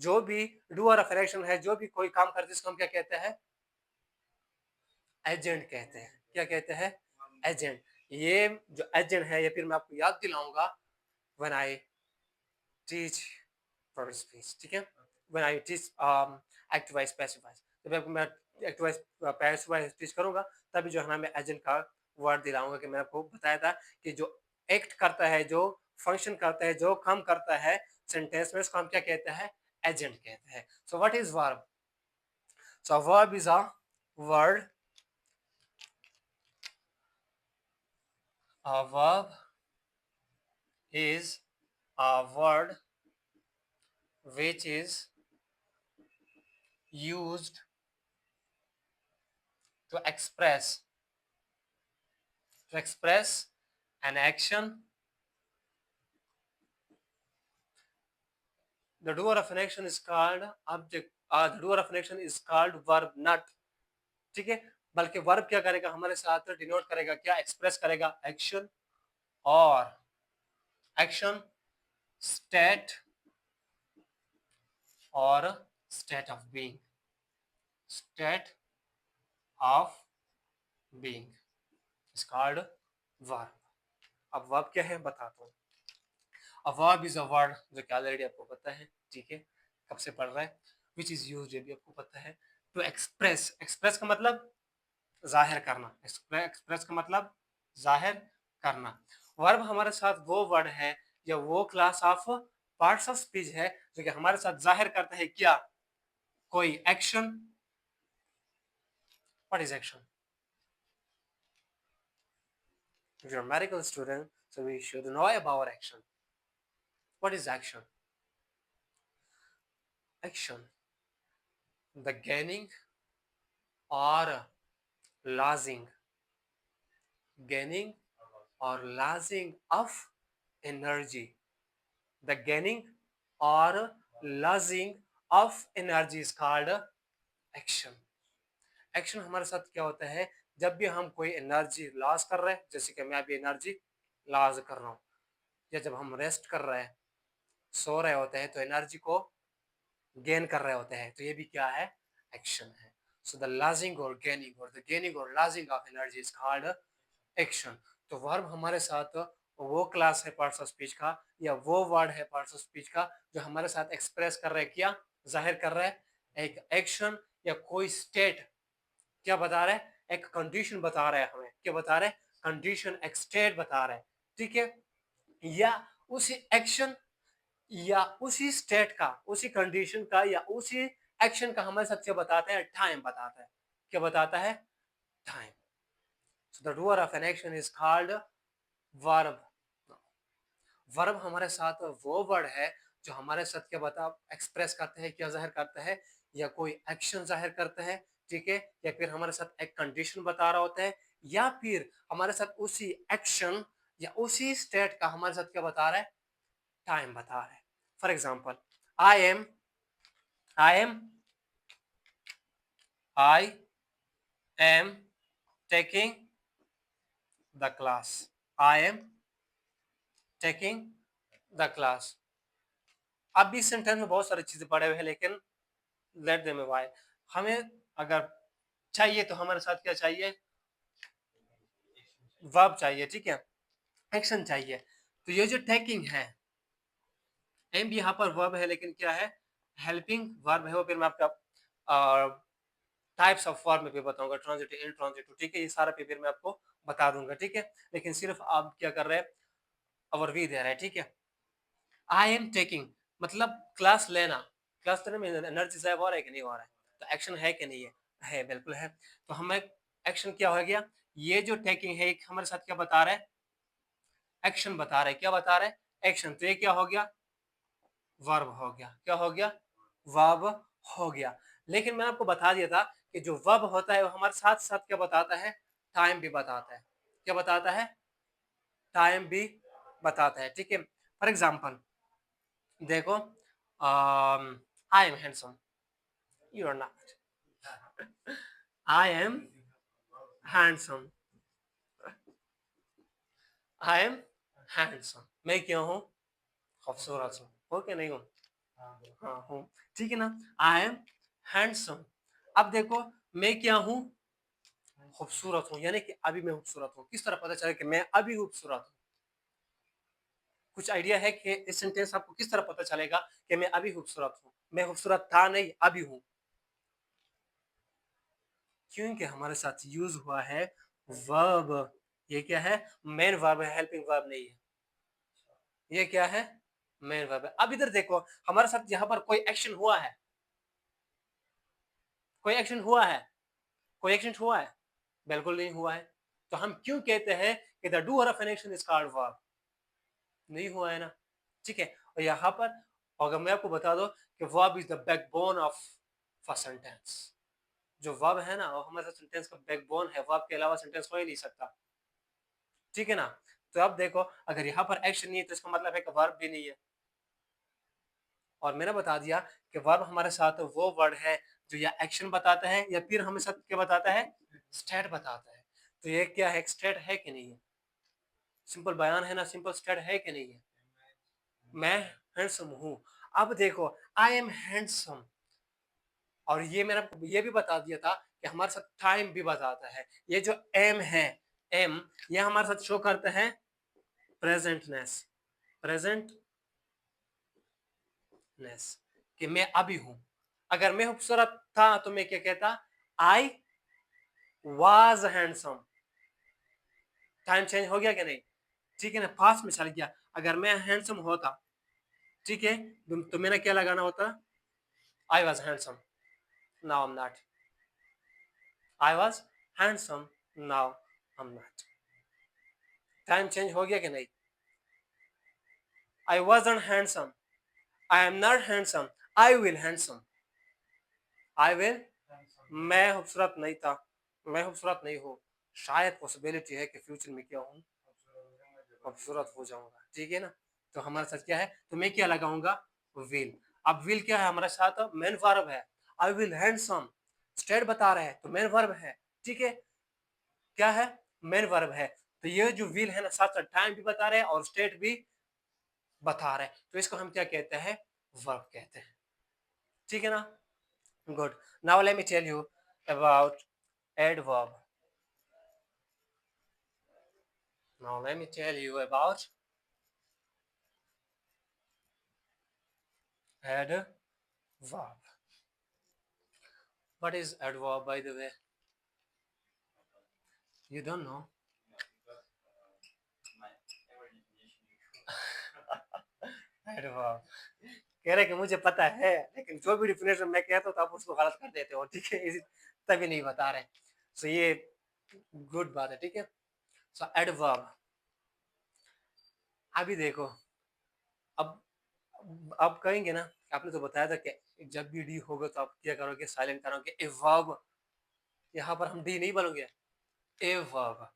जो भी डूअर ऑफ एन एक्शन है, जो भी कोई काम करते हैं, इसको हम क्या कहते हैं? एजेंट कहते हैं। क्या कहते हैं? एजेंट। ये जो एजेंट है, ये फिर मैं आपको याद दिलाऊंगा when I teach for speech. ठीक है, when I teach active voice passive voice, जब मैं active voice passive voice teach करूंगा, तभी जो है ना मैं एजेंट का वर्ड दिलाऊंगा। कि मैं आपको बताया था कि जो एक्ट करता है, जो फंक्शन करता है, जो काम करता है सेंटेंस में, उसको हम क्या कहते हैं? एजेंट कहते हैं। So what is verb? So verb is a word, a verb is a word which is used to express an action. The doer of an action is called object. The doer of an action is called verb, not. ठीक है, बल्कि verb क्या करेगा हमारे साथ? Denote करेगा क्या? Express करेगा एक्शन और एक्शन, स्टेट और state of being, state of being is called verb. अब वर्ब क्या है बताता हूँ। A verb is a word, जो कि ऑलरेडी आपको पता है। ठीक है, कब से पढ़ रहा है? विच इज यूज, ये भी आपको पता है। टू एक्सप्रेस, एक्सप्रेस का मतलब जाहिर करना, एक्सप्रेस का मतलब जाहिर करना। वर्ब हमारे साथ वो वर्ड है या वो class of parts of speech है जो कि हमारे साथ जाहिर करता है क्या? कोई action. What is action? If you're a medical student, so we should know about action. What is action? Action, the gaining or losing, gaining or losing of energy. The gaining or losing of energy is called action. Action हमारे साथ क्या होता है? जब भी हम कोई energy loss कर रहे हैं, जैसे कि मैं अभी एनर्जी लॉस कर रहा हूँ, या जब हम रेस्ट कर रहे हैं, सो रहे होते हैं, तो एनर्जी को गेन कर रहे होते हैं, तो ये भी क्या है? एक्शन है। सो द लॉसिंग और गेनिंग, और द गेनिंग और losing of energy is called action. तो वर्ब हमारे साथ वो क्लास है पार्ट्स ऑफ स्पीच का, या वो वर्ड है पार्ट्स ऑफ स्पीच का, जो हमारे साथ एक्सप्रेस कर रहे हैं क्या? जाहिर कर रहा है एक एक्शन या कोई स्टेट। क्या बता रहा है? एक कंडीशन बता रहा है हमें। क्या बता रहा है? कंडीशन, एक स्टेट बता रहा है। ठीक है, या उसी एक्शन या उसी स्टेट का, उसी कंडीशन का या उसी एक्शन का हमारे साथ क्या बताता है? टाइम बताता है। क्या बताता है? Time. So the doer of an action is called verb. Verb हमारे साथ वो वर्ड है जो हमारे साथ क्या बता एक्सप्रेस करते हैं, क्या जाहिर करता है? या कोई एक्शन जाहिर करता है। ठीक है, या फिर हमारे साथ एक कंडीशन बता रहा होता है, या फिर हमारे साथ उसी एक्शन या उसी स्टेट का हमारे साथ क्या बता रहा है? टाइम बता रहा है। For example, I am I am I am taking the class. I am taking the class. अब भी सेंटेंस में बहुत सारी चीजें पड़े हुए हैं, लेकिन लेट देम वाई। हमें अगर चाहिए तो हमारे साथ क्या चाहिए? वर्ब चाहिए। ठीक है, एक्शन चाहिए। तो ये जो टेकिंग है, एम भी यहाँ पर वर्ब है, लेकिन क्या है? हेल्पिंग वर्ब है वो फिर मैं आपका टाइप्स ऑफ वर्ब में भी बताऊंगा, ट्रांजिटिव, इंट्रांजिटिव, ठीक है, ये सारा फिर मैं आपको बता दूंगा, ठीक है। लेकिन सिर्फ आप क्या कर रहे हैं, ओवरव्यू दे रहे हैं, ठीक है। आई एम टेकिंग मतलब क्लास लेना, क्लास लेने में एनर्जी ज़ाया हो रहा है कि नहीं हो रहा है, तो एक्शन है कि नहीं है बिल्कुल है। तो हमें एक्शन क्या हो गया, ये जो टेकिंग है एक हमारे साथ क्या बता रहा है, एक्शन बता रहा है, क्या बता रहा है, एक्शन। तो ये क्या हो गया, वर्ब हो गया, क्या हो गया, वर्ब हो गया। लेकिन मैं आपको बता दिया था कि जो वर्ब होता है वो हमारे साथ साथ क्या बताता है, टाइम भी बताता है, क्या बताता है, टाइम भी बताता है, ठीक है। फॉर एग्जाम्पल देखो, I am handsome, you are not, I am handsome, I am handsome, मैं क्या हूँ, खूबसूरत हूँ, हो क्या नहीं हूँ, हाँ हूँ, ठीक है ना। आई एम हैंडसम, अब देखो मैं क्या हूँ, खूबसूरत हूँ, यानी कि अभी मैं खूबसूरत हूँ। किस तरह पता चले कि मैं अभी खूबसूरत हूँ, कुछ आइडिया है कि इस सेंटेंस आपको किस तरह पता चलेगा कि मैं अभी खूबसूरत हूँ, मैं खूबसूरत था नहीं अभी हूँ, क्योंकि हमारे साथ यूज हुआ है वर्ब। ये क्या है, मेन वर्ब है, हेल्पिंग वर्ब नहीं है। ये क्या है, मेन वर्ब है। अब इधर देखो हमारे साथ यहाँ पर कोई एक्शन हुआ है, कोई एक्शन हुआ है, कोई एक्शन हुआ है, बिल्कुल नहीं हुआ है। तो हम क्यों कहते हैं कि the doer of an action is called verb, नहीं हुआ है ना, ठीक है। और यहाँ पर अगर मैं आपको बता दो कि verb is the backbone of for sentence, जो वर्ब है ना वो हमारे सेंटेंस का बैकबोन है, वर्ब के अलावा सेंटेंस हो ही नहीं सकता, ठीक है ना। तो अब देखो अगर यहाँ पर एक्शन नहीं है तो इसका मतलब है कि वर्ब भी नहीं है। और मैंने बता दिया कि वर्ब हमारे साथ वो वर्ड है जो या एक्शन बताता है या फिर हमें साथ क्या बताता है, स्टेट बताता है। तो ये क्या है, स्टेट है कि नहीं है, सिंपल बयान है ना, सिंपल स्टेट है कि नहीं है, मैं हैंडसम हूँ। अब देखो आई एम हैंडसम, और ये मैंने आपको ये भी बता दिया था कि हमारे साथ टाइम भी बताता है। ये जो एम है, एम, ये हमारे साथ शो करता है प्रेजेंटनेस, प्रेजेंटनेस, कि मैं अभी हूं। अगर मैं खूबसूरत था तो मैं क्या कहता, I was handsome, time change हो गया क्या नहीं, ठीक है ना, पास्ट में चल गया। अगर मैं हैंडसम होता, ठीक है, तो मैंने क्या लगाना होता, I was handsome, now I am not, I was handsome, now I am not, time change हो गया कि नहीं। आई wasn't handsome, I am not handsome, I will handsome, I will, मैं खूबसूरत नहीं था, मैं खूबसूरत नहीं हूँ, शायद पॉसिबिलिटी है कि फ्यूचर में क्या हूँ, खूबसूरत हो जाऊंगा, ठीक है ना। तो हमारे साथ क्या है, तो मैं क्या लगाऊंगा, विल। अब विल क्या है हमारे साथ, मेन वर्ब है, आई विल हैंडसम, स्टेट बता रहे हैं तो मेन वर्ब है, ठीक है, क्या है, मेन वर्ब है। तो ये जो विल है ना साथ साथ टाइम भी बता रहे हैं और स्टेट भी बता रहे हैं, तो इसको हम क्या कहते हैं, वर्ब कहते हैं, ठीक है ना। Good, now let me tell you about adverb. Now let me tell you about adverb. What is adverb, by the way? You don't know? Adverb. कह रहे कि मुझे पता है, लेकिन जो भी डिफिनेशन मैं कहता हूँ तो आप उसको गलत कर देते हो, ठीक है, तभी नहीं बता रहे। सो ये गुड बात है, ठीक है। सो एडवर्ब, अभी देखो, अब अब कहेंगे ना, आपने तो बताया था कि जब भी डी होगा तो आप क्या करोगे, साइलेंट करोगे, ए वर्ब। यहाँ पर हम डी नहीं बोलोगे, ए वर्ब,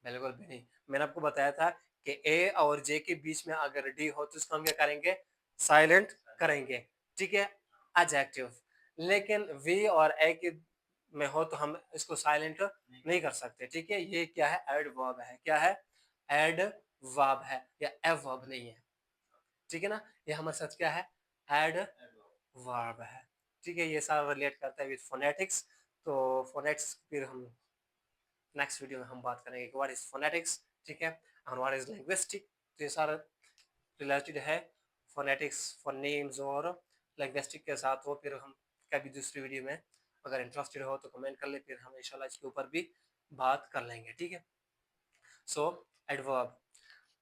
बिल्कुल भी नहीं। मैंने आपको बताया था कि ए और जे के बीच में अगर डी हो तो इसको हम क्या करेंगे, साइलेंट करेंगे, ठीक है, एडजेक्टिव। लेकिन वी और ए के में हो तो हम इसको साइलेंट नहीं कर सकते, ठीक है। ये क्या है, एडवर्ब है, क्या है, एडवर्ब है, या एवर्ब नहीं है, ठीक है ना। ये हमारे साथ क्या है, एडवर्ब है, ठीक है। ये सारा रिलेट करता है विद फोनेटिक्स। तो फोनेटिक्स फिर हम नेक्स्ट वीडियो में हम बात करेंगे कि व्हाट इज फोनेटिक्स, ठीक है, और व्हाट इज लिंग्विस्टिक। तो ये सारा रिलेटेड है फोनेटिक्स, फोनेम्स और लिंग्विस्टिक के साथ हो, फिर हम कभी दूसरी वीडियो में अगर इंटरेस्टेड हो तो कमेंट कर ले, फिर हम इंशाल्लाह इसके ऊपर भी बात कर लेंगे, ठीक है। सो एडवर्ब,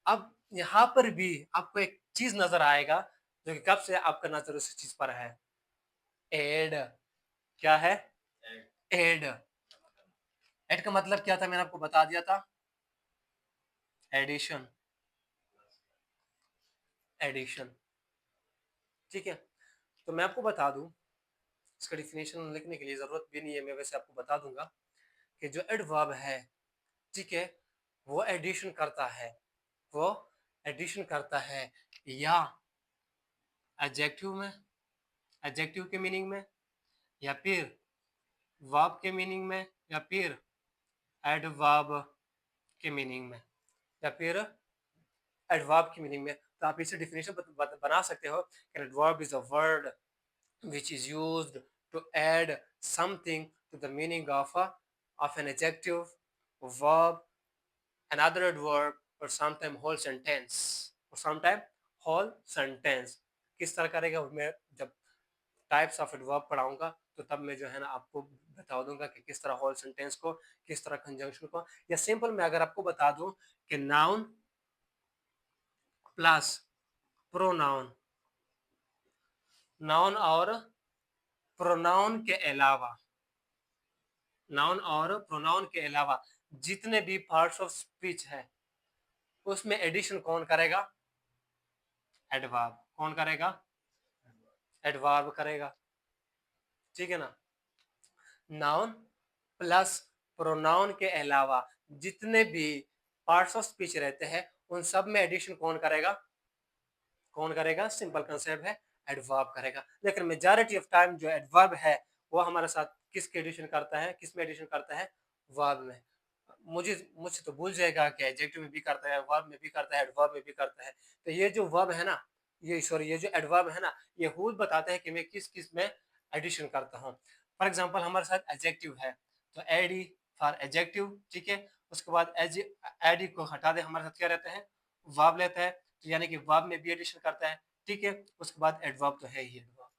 अब यहाँ पर भी आपको एक चीज नजर आएगा जो कि कब से आपका नजर उस चीज पर है, एड। क्या है? एड। एड का मतलब क्या था, मैंने आपको बता दिया था, एडिशन, एडिशन, ठीक है। तो मैं आपको बता दूं, इसका डिफिनेशन लिखने की लिए जरूरत भी नहीं है, मैं वैसे आपको बता दूंगा कि जो एडवर्ब है, ठीक है, वो एडिशन करता है, वो एडिशन करता है या एडजेक्टिव में, एडजेक्टिव के मीनिंग में, या फिर वर्ब के मीनिंग में, या फिर एडवर्ब के मीनिंग में, या फिर एडवर्ब की मीनिंग में। तो आप इसे डिफिनेशन बना सकते हो कि adverb is a word which is used to add something to the meaning of an adjective, verb, another adverb, or sometime whole sentence, or sometime whole sentence। किस तरह करेगा, मैं जब टाइप्स ऑफ एडवर्ब पढ़ाऊंगा तो तब मैं जो है ना आपको बता दूंगा कि किस तरह होल सेंटेंस को, किस तरह कंजंक्शन को, या सिंपल मैं अगर आपको बता दूं कि नाउन प्लस प्रोनाउन, नाउन और प्रोनाउन के अलावा, नाउन और प्रोनाउन के अलावा जितने भी पार्ट्स ऑफ स्पीच है उसमें एडिशन कौन करेगा, एडवर्ब। कौन करेगा, एडवर्ब करेगा, ठीक है ना। नाउन प्लस प्रोनाउन के अलावा जितने भी पार्ट्स ऑफ स्पीच रहते हैं उन सब में एडिशन कौन करेगा, कौन करेगा, सिंपल कंसेप्ट है, एडवर्ब करेगा। लेकिन मेजॉरिटी ऑफ टाइम जो एडवर्ब है वो हमारे साथ किसके एडिशन करता है, किस में एडिशन करता है, वर्ब में। मुझसे तो भूल जाएगा कि एडजेक्टिव में भी करता है, वर्ब में भी करता है, एडवर्ब में भी करता है। तो ये जो वर्ब है ना, ये सॉरी ये जो एडवर्ब है ना, ये खुद बताता है कि मैं किस किस में एडिशन करता हूँ। फॉर एग्जांपल हमारे साथ एडजेक्टिव है तो एडी फॉर एडजेक्टिव, ठीक है। उसके बाद एडी को हटा दे, हमारे साथ क्या रहता है, वर्ब लेता है, तो यानी कि वर्ब में भी एडिशन करता है, ठीक है। उसके बाद एडवर्ब तो है ही एडवर्ब,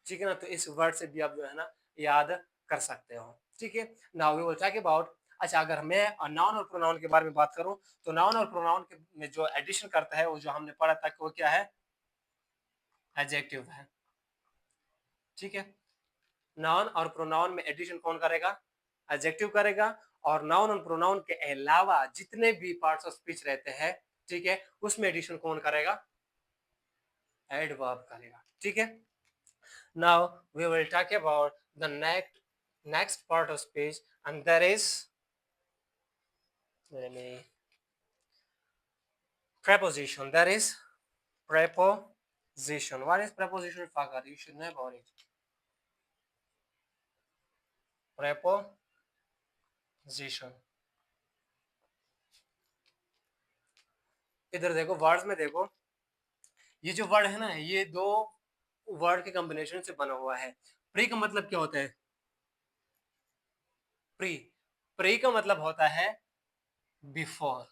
ठीक है ना। तो इस वर्ड से भी आप जो है ना याद कर सकते हो, ठीक है। Now we will talk about, अच्छा अगर मैं नाउन और प्रोनाउन के बारे में बात करूं तो नाउन और प्रोनाउन के में जो एडिशन करता है वो जो हमने पढ़ा था कि वो क्या है, एडजेक्टिव है, ठीक है। नाउन और प्रोनाउन में एडिशन कौन करेगा, एडजेक्टिव करेगा। और नाउन और प्रोनाउन के अलावा जितने भी पार्ट्स ऑफ स्पीच रहते हैं, ठीक है, उसमें एडिशन कौन करेगा, एडवर्ब करेगा, ठीक है। Now we will talk about the next part of speech, and that is, let me, preposition. That is preposition. What is preposition, Fagar? You should know about it. Preposition. इधर देखो, words में देखो, ये जो word है ना, ये दो वर्ड के कॉम्बिनेशन से बना हुआ है। प्री का मतलब क्या होता है, प्री, प्री का मतलब होता है बिफोर।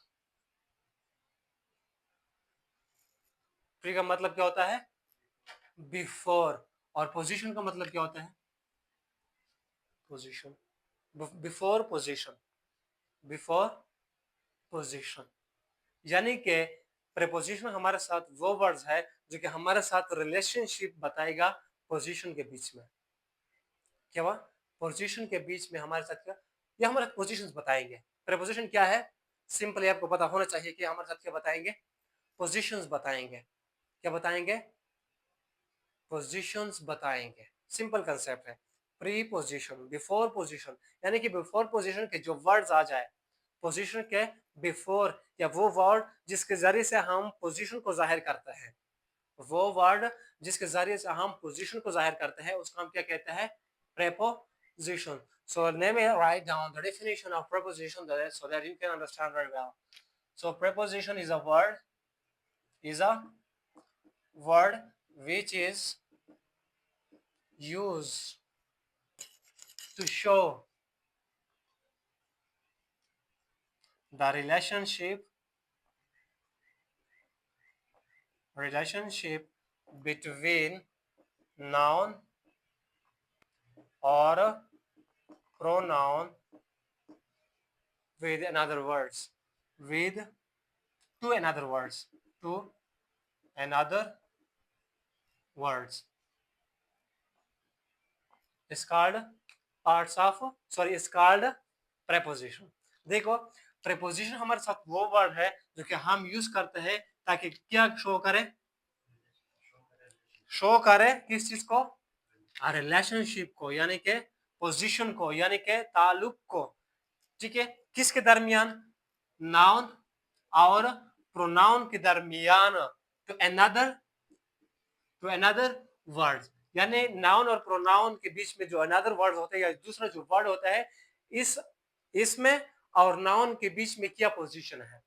प्री का मतलब क्या होता है, बिफोर। और पोजीशन का मतलब क्या होता है, position, before position, before position. यानी कि प्रीपोजिशन हमारे साथ वो वर्ड्स है जो कि हमारे साथ रिलेशनशिप बताएगा पोजीशन के बीच में। क्या हुआ, पोजीशन के बीच में हमारे साथ क्या, ये हमारे पोजीशंस बताएंगे। प्रीपोजिशन क्या है, सिंपली आपको पता होना चाहिए कि हमारे साथ क्या बताएंगे, पोजीशंस बताएंगे। क्या बताएंगे, पोजीशंस बताएंगे, सिंपल कंसेप्ट है। प्री पोजीशन, बिफोर पोजीशन, यानी कि बिफोर पोजीशन के जो वर्ड्स आ जाए, पोजीशन के बिफोर, या वो वर्ड जिसके जरिए से हम पोजीशन को जाहिर करते हैं, वो वर्ड जिसके जरिए से हम पोजीशन को जाहिर करते हैं उसको हम क्या कहते हैं, preposition. So let me write down the definition of preposition so that you can understand very well. So preposition is a word which is used to show the relationship between noun or pronoun with another words, with to another words, to another words is called parts of, sorry, is called preposition. देखो preposition हमारे साथ वो word है जो कि हम use करते हैं ताकि क्या शो करे, शो करे किस चीज को, रिलेशनशिप को, यानी के पोजीशन को, यानी के ताल्लुक को, ठीक है, किसके दरमियान, नाउन और प्रोनाउन के दरमियान, टू अनदर वर्ड, यानी नाउन और प्रोनाउन के बीच में जो अनदर वर्ड होते हैं या दूसरा जो वर्ड होता है, इस इसमें और नाउन के बीच में क्या पोजीशन है,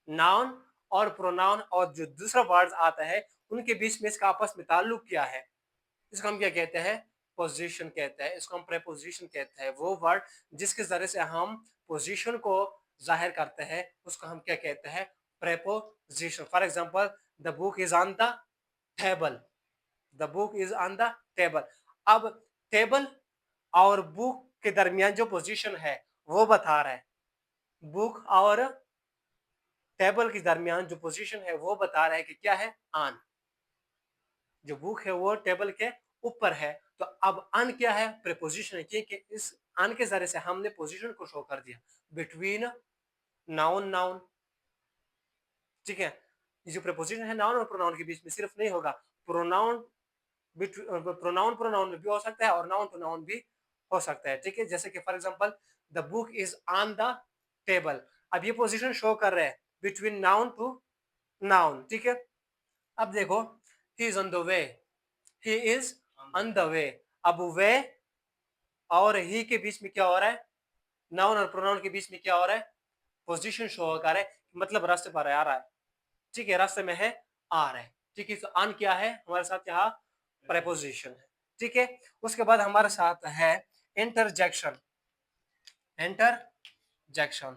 नाउन और प्रोनाउन और जो दूसरा वर्ड आता है उनके बीच में इसका आपस में ताल्लुक क्या है, इसको हम क्या कहते हैं, पोजीशन कहते हैं, इसको हम प्रेपोजिशन कहते हैं। वो वर्ड जिसके जरिए से हम पोजीशन को जाहिर करते हैं उसको हम क्या कहते हैं, preposition. For example the book is on the table, the book is on the table. अब टेबल और बुक के दरमियान जो पोजीशन है वो बता रहा है, बुक और टेबल के दरमियान जो पोजीशन है वो बता रहा है कि क्या है, ऑन। जो बुक है वो टेबल के ऊपर है, तो अब अन क्या है, प्रीपोजिशन है, क्योंकि इस अन के जरिए से हमने पोजीशन को शो कर दिया बिटवीन नाउन नाउन, ठीक है। ये जो प्रीपोजिशन है नाउन और प्रोनाउन के बीच में सिर्फ नहीं होगा, प्रोनाउन प्रोनाउन प्रोनाउन में भी हो सकता है और नाउन टू नाउन भी हो सकता है, ठीक है। जैसे कि for example the book is on the table, अब ये पोजीशन शो कर रहे हैं बिटवीन नाउन टू नाउन, ठीक है। अब देखो he is on the way, he is on the way, अब वे और ही के बीच में क्या हो रहा है, नाउन और प्रोनाउन के बीच में क्या हो रहा है, पोजीशन शो कर रहा है, मतलब रास्ते पर आ रहा है, ठीक है, रास्ते में है, आ रहा है, ठीक है। तो ऑन क्या है हमारे साथ, यहाँ प्रेपोजिशन है, ठीक है। उसके बाद हमारे साथ है इंटरजेक्शन, इंटरजेक्शन,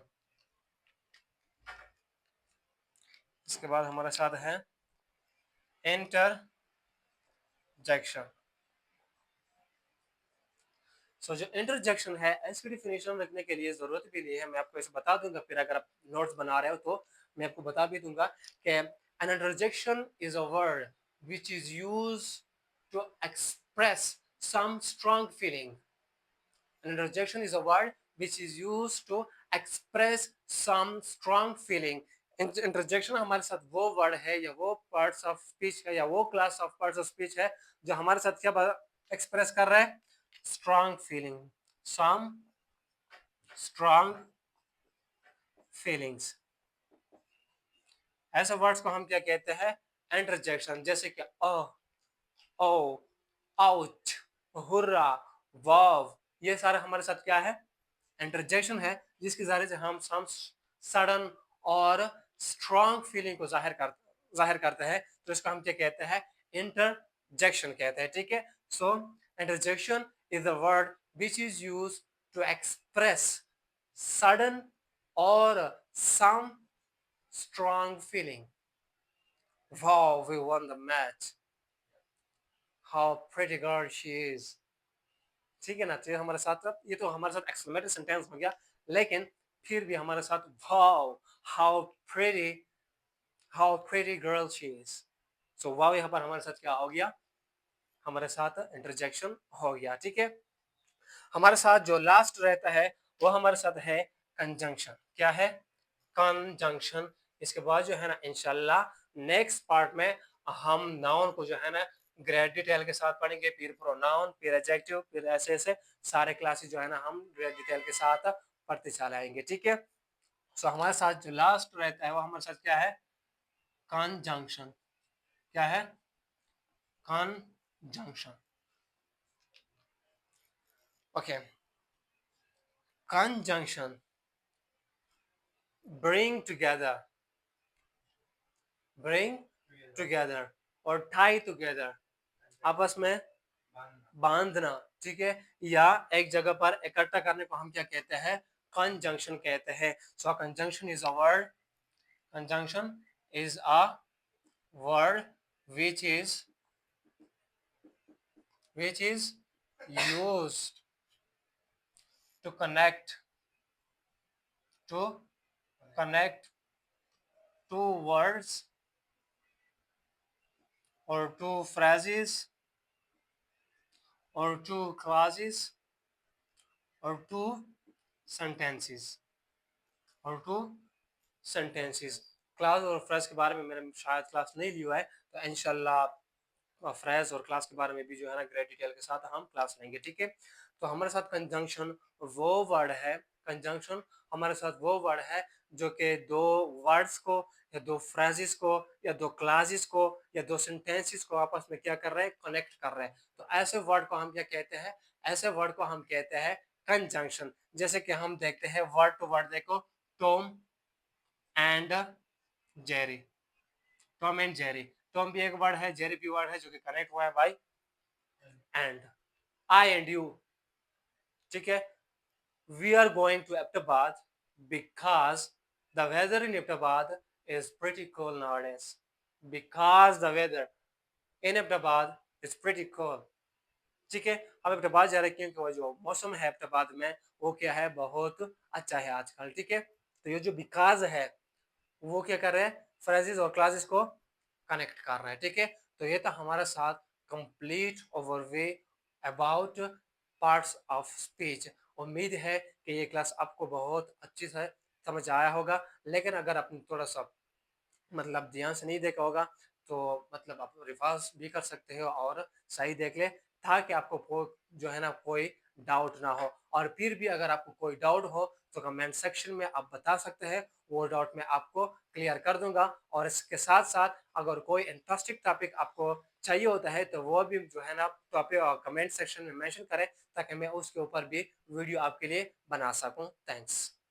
इसके बाद हमारे साथ है इंटरजेक्शन। सो जो इंटरजेक्शन है इसकी डिफिनेशन रखने के लिए जरूरत भी नहीं है, मैं आपको इसे बता दूंगा, फिर अगर आप नोट्स बना रहे हो तो मैं आपको बता भी दूंगा कि an interjection is a word which is used to express some strong feeling, an interjection is a word which is used to express some strong feeling। Interjection हमारे साथ वो वर्ड है या वो पार्ट्स ऑफ स्पीच है या वो class of parts of speech है जो हमारे साथ क्या एक्सप्रेस कर रहा है, strong feeling, some strong feelings। ऐसे वर्ड्स को हम क्या कहते हैं, इंटरजेक्शन, जैसे कि ओ, आउच, हुर्रा, वाव, ये सारे हमारे साथ क्या है, इंटरजेक्शन है, जिसके जरिए से हम सम सडन और स्ट्रॉन्ग फीलिंग को जाहिर करते हैं, तो इसको हम क्या कहते हैं, इंटरजेक्शन कहते हैं, ठीक है। So interjection is the word which is use to express sudden or some strong feeling, wow we won the match, how pretty girl she is, ठीक है ना। तो हमारे साथ, ये तो हमारे साथ एक्सक्लेमेटरी सेंटेंस हो गया, लेकिन फिर भी हमारे साथ wow how pretty, how pretty girl she is, so wow यहाँ पर हमारे साथ क्या हो गया, हमारे साथ इंटरजेक्शन हो गया, ठीक है। हमारे साथ जो लास्ट रहता है वो हमारे साथ है कंजंक्शन, क्या है, कंजंक्शन। इसके बाद जो है ना इंशाल्लाह नेक्स्ट पार्ट में हम नाउन को जो है ना ग्रेट डिटेल के साथ पढ़ेंगे, फिर प्रोनाउन, फिर एडजेक्टिव, फिर ऐसे ऐसे सारे क्लासेस जो है ना हम ग्रेट डिटेल के साथ पढ़ते चलाएंगे, ठीक है। सो हमारे साथ जो लास्ट रहता है वो हमारे साथ क्या है, कंजंक्शन, क्या है, conjunction, okay. Conjunction, bring together, bring together और tie together, आपस में बांधना, ठीक है, या एक जगह पर इकट्ठा करने को हम क्या कहते हैं, कंजंक्शन कहते हैं। So conjunction is a word, conjunction is a word which is which is used to to connect two words or two phrases or two clauses or two sentences or two sentences. Class और phrase के बारे में मैंने शायद class नहीं लिया है, तो इंशाल्लाह फ्रेज और क्लास के बारे में भी जो है ना ग्रेट डिटेल के साथ हम क्लास लेंगे, ठीक है। तो हमारे साथ कंजंक्शन वो वर्ड है, कंजंक्शन हमारे साथ वो वर्ड है जो कि दो वर्ड्स को या दो फ्रेजेस को या दो क्लासेस को या दो सेंटेंसेस को आपस में क्या कर रहे हैं, कनेक्ट कर रहे हैं। तो ऐसे वर्ड को हम क्या कहते हैं, ऐसे वर्ड को हम कहते हैं कंजंक्शन। जैसे कि हम देखते हैं वर्ड टू वर्ड, देखो Tom and Jerry, Tom and Jerry, Tom भी एक वर्ड है, जेरी भी वर्ड है जो कि कनेक्ट हुआ है by and, I and you, ठीक है। We are going to Ahmedabad because the weather in Ahmedabad is pretty cool nowadays. Because the weather in Ahmedabad is pretty cool, ठीक है। हम अहमदाबाद जा रहे हैं क्योंकि वो जो मौसम है अहमदाबाद में वो क्या है, बहुत अच्छा है आजकल, ठीक है। तो ये जो बिकॉज है वो क्या कर रहे हैं, फ्रेजेस और क्लासेस को कनेक्ट कर रहे हैं, ठीक है। तो ये था हमारे साथ complete overview about parts of speech. उम्मीद है कि ये क्लास आपको बहुत अच्छी से समझ आया होगा, लेकिन अगर आपने थोड़ा सा मतलब ध्यान से नहीं देखा होगा तो मतलब आप रिवर्स भी कर सकते हो और सही देख ले, ताकि आपको जो है ना कोई डाउट ना हो। और फिर भी अगर आपको कोई डाउट हो तो कमेंट सेक्शन में आप बता सकते हैं, वो डाउट मैं आपको क्लियर कर दूंगा। और इसके साथ साथ अगर कोई इंटरेस्टिंग टॉपिक आपको चाहिए होता है तो वो भी जो है ना टॉपिक कमेंट सेक्शन में मेंशन करें, ताकि मैं उसके ऊपर भी वीडियो आपके लिए बना सकूं। थैंक्स।